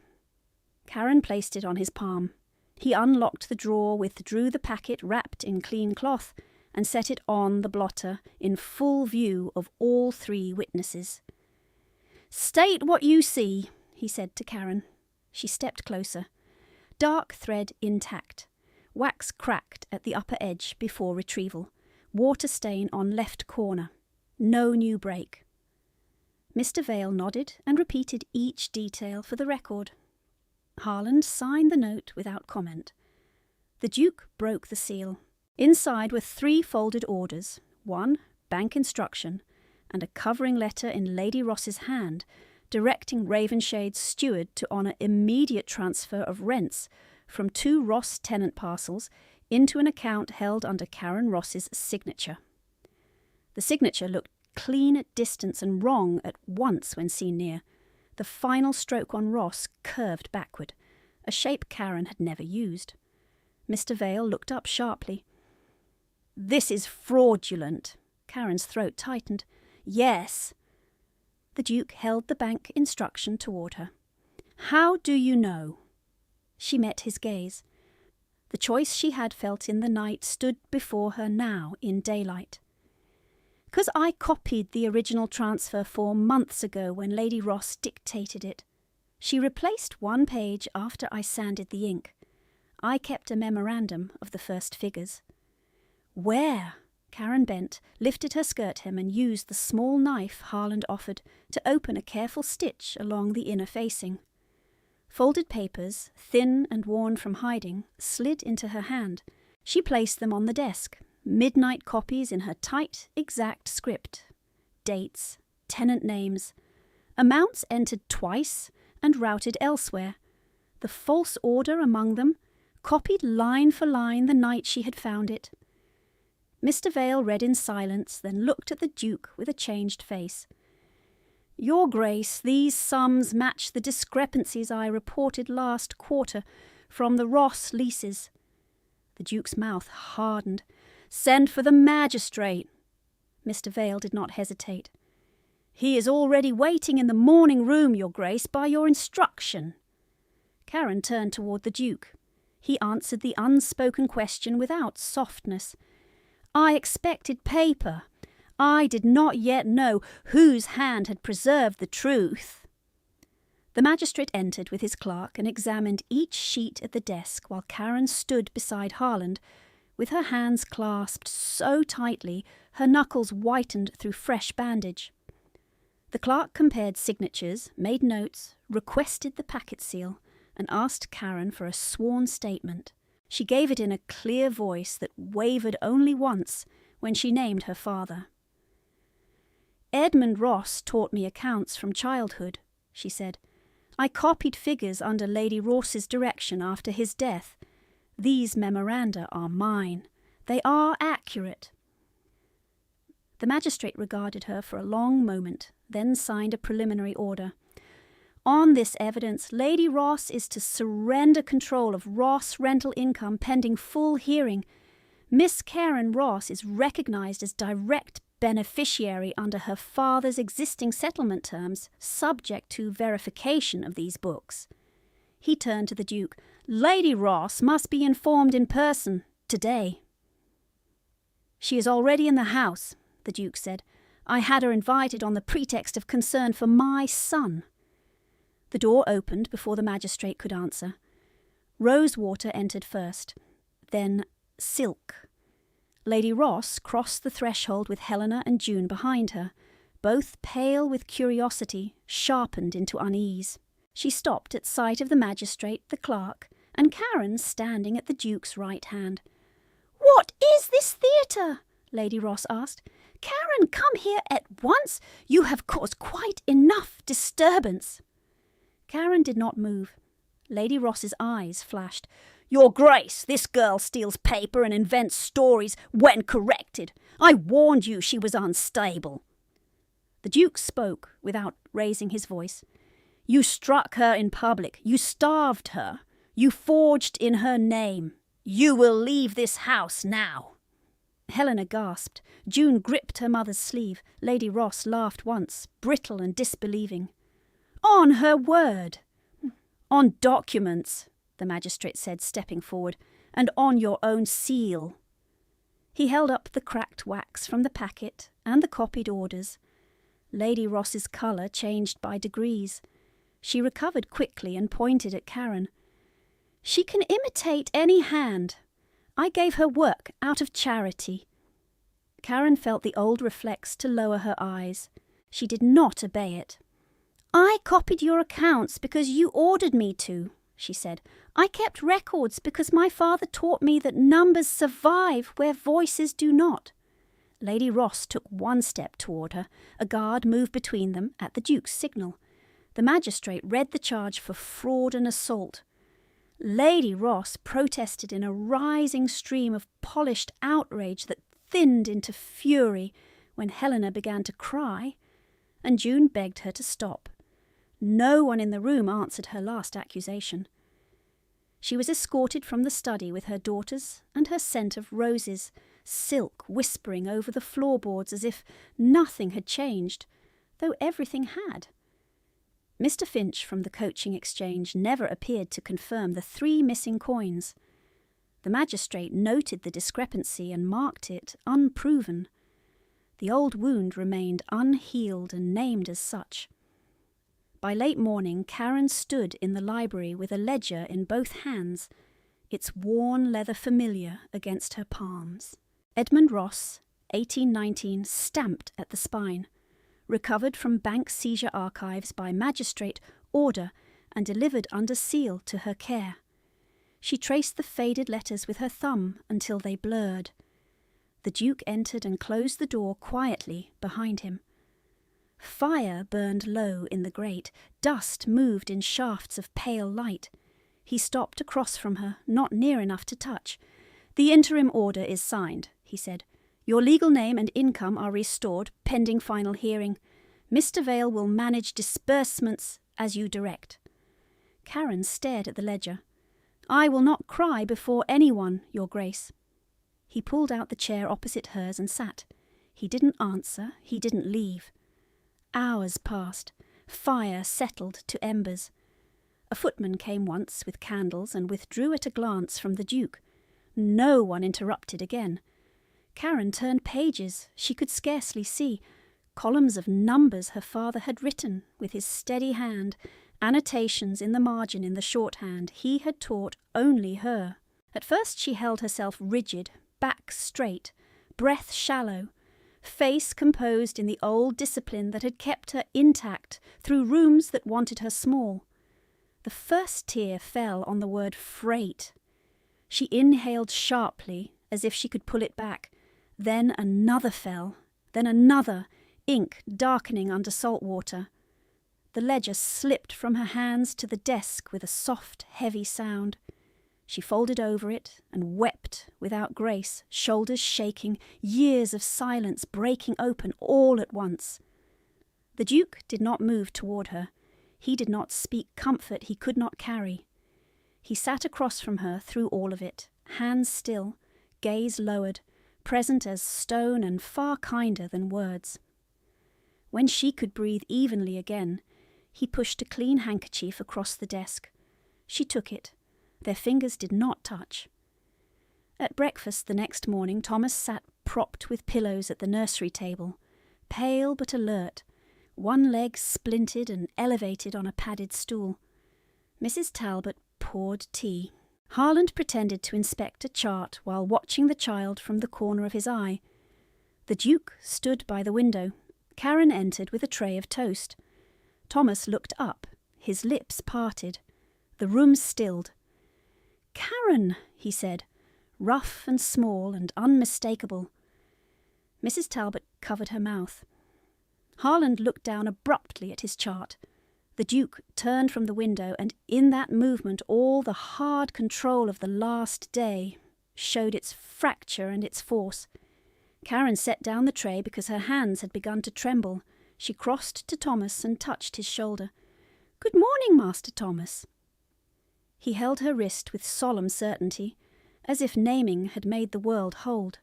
Karen placed it on his palm. He unlocked the drawer, withdrew the packet wrapped in clean cloth, and set it on the blotter in full view of all three witnesses. "State what you see," he said to Karen. She stepped closer. Dark thread intact. Wax cracked at the upper edge before retrieval. Water stain on left corner. No new break. Mr. Vale nodded and repeated each detail for the record. Harland signed the note without comment. The Duke broke the seal. Inside were 3 folded orders, 1 bank instruction, and a covering letter in Lady Ross's hand, directing Ravenshade's steward to honour immediate transfer of rents from 2 Ross tenant parcels into an account held under Karen Ross's signature. The signature looked clean at distance and wrong at once when seen near. The final stroke on Ross curved backward, a shape Karen had never used. Mr. Vale looked up sharply. "This is fraudulent." Karen's throat tightened. "Yes." The Duke held the bank instruction toward her. "How do you know?" She met his gaze. The choice she had felt in the night stood before her now in daylight. "'Cause I copied the original transfer form months ago when Lady Ross dictated it. She replaced 1 page after I sanded the ink. I kept a memorandum of the first figures." "Where?" Karen bent, lifted her skirt hem and used the small knife Harland offered to open a careful stitch along the inner facing. Folded papers, thin and worn from hiding, slid into her hand. She placed them on the desk, midnight copies in her tight, exact script. Dates, tenant names, amounts entered twice and routed elsewhere. The false order among them, copied line for line the night she had found it. Mr. Vale read in silence, then looked at the Duke with a changed face. "Your Grace, these sums match the discrepancies I reported last quarter from the Ross leases." The Duke's mouth hardened. "Send for the magistrate." Mr. Vale did not hesitate. "He is already waiting in the morning room, Your Grace, by your instruction." Karen turned toward the Duke. He answered the unspoken question without softness. "I expected paper. I did not yet know whose hand had preserved the truth." The magistrate entered with his clerk and examined each sheet at the desk while Karen stood beside Harland, with her hands clasped so tightly her knuckles whitened through fresh bandage. The clerk compared signatures, made notes, requested the packet seal, and asked Karen for a sworn statement. She gave it in a clear voice that wavered only once when she named her father. "Edmund Ross taught me accounts from childhood," she said. "I copied figures under Lady Ross's direction after his death. These memoranda are mine. They are accurate." The magistrate regarded her for a long moment, then signed a preliminary order. "On this evidence, Lady Ross is to surrender control of Ross rental income pending full hearing. Miss Karen Ross is recognised as direct beneficiary under her father's existing settlement terms, subject to verification of these books." He turned to the Duke. "Lady Ross must be informed in person, today." "She is already in the house," the Duke said. "I had her invited on the pretext of concern for my son." The door opened before the magistrate could answer. Rosewater entered first, then Silk. Lady Ross crossed the threshold with Helena and June behind her, both pale with curiosity, sharpened into unease. She stopped at sight of the magistrate, the clerk, and Karen standing at the Duke's right hand. "What is this theatre?" Lady Ross asked. "Karen, come here at once. You have caused quite enough disturbance." Karen did not move. Lady Ross's eyes flashed. "Your Grace, this girl steals paper and invents stories when corrected. I warned you she was unstable." The Duke spoke without raising his voice. "You struck her in public. You starved her. You forged in her name. You will leave this house now." Helena gasped. June gripped her mother's sleeve. Lady Ross laughed once, brittle and disbelieving. "On her word." "On documents," the magistrate said, stepping forward, "and on your own seal." He held up the cracked wax from the packet and the copied orders. Lady Ross's colour changed by degrees. She recovered quickly and pointed at Karen. "She can imitate any hand. I gave her work out of charity." Karen felt the old reflex to lower her eyes. She did not obey it. "I copied your accounts because you ordered me to," she said. "I kept records because my father taught me that numbers survive where voices do not." Lady Ross took one step toward her. A guard moved between them at the Duke's signal. The magistrate read the charge for fraud and assault. Lady Ross protested in a rising stream of polished outrage that thinned into fury when Helena began to cry, and June begged her to stop. No one in the room answered her last accusation. She was escorted from the study with her daughters and her scent of roses, silk whispering over the floorboards as if nothing had changed, though everything had. Mr. Finch from the coaching exchange never appeared to confirm the 3 missing coins. The magistrate noted the discrepancy and marked it unproven. The old wound remained unhealed and named as such. By late morning, Karen stood in the library with a ledger in both hands, its worn leather familiar against her palms. Edmund Ross, 1819, stamped at the spine. Recovered from bank seizure archives by magistrate order and delivered under seal to her care. She traced the faded letters with her thumb until they blurred. The Duke entered and closed the door quietly behind him. Fire burned low in the grate. Dust moved in shafts of pale light. He stopped across from her, not near enough to touch. "The interim order is signed," he said. "Your legal name and income are restored, pending final hearing. Mr. Vale will manage disbursements as you direct." Karen stared at the ledger. "I will not cry before anyone, Your Grace." He pulled out the chair opposite hers and sat. He didn't answer, he didn't leave. Hours passed. Fire settled to embers. A footman came once with candles and withdrew at a glance from the Duke. No one interrupted again. Karen turned pages she could scarcely see, columns of numbers her father had written with his steady hand, annotations in the margin in the shorthand he had taught only her. At first she held herself rigid, back straight, breath shallow, face composed in the old discipline that had kept her intact through rooms that wanted her small. The first tear fell on the word freight. She inhaled sharply, as if she could pull it back. Then another fell, then another, ink darkening under salt water. The ledger slipped from her hands to the desk with a soft, heavy sound. She folded over it and wept without grace, shoulders shaking, years of silence breaking open all at once. The Duke did not move toward her. He did not speak comfort he could not carry. He sat across from her through all of it, hands still, gaze lowered, present as stone and far kinder than words. When she could breathe evenly again, he pushed a clean handkerchief across the desk. She took it. Their fingers did not touch. At breakfast the next morning, Thomas sat propped with pillows at the nursery table, pale but alert, one leg splinted and elevated on a padded stool. Mrs. Talbot poured tea. Harland pretended to inspect a chart while watching the child from the corner of his eye. The Duke stood by the window. Karen entered with a tray of toast. Thomas looked up, his lips parted. The room stilled. "Karen," he said, rough and small and unmistakable. Mrs. Talbot covered her mouth. Harland looked down abruptly at his chart. The Duke turned from the window, and in that movement all the hard control of the last day showed its fracture and its force. Karen set down the tray because her hands had begun to tremble. She crossed to Thomas and touched his shoulder. "Good morning, Master Thomas." He held her wrist with solemn certainty, as if naming had made the world hold.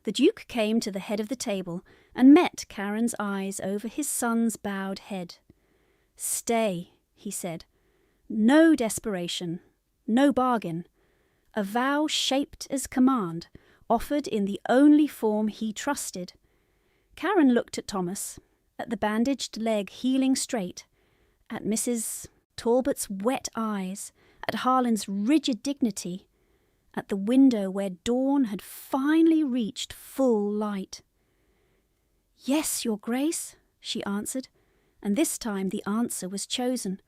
The Duke came to the head of the table and met Karen's eyes over his son's bowed head. "Stay," he said. "No desperation, no bargain. A vow shaped as command, offered in the only form he trusted." Karen looked at Thomas, at the bandaged leg healing straight, at Mrs. Talbot's wet eyes, at Harland's rigid dignity, at the window where dawn had finally reached full light. "Yes, Your Grace," she answered, and this time the answer was chosen.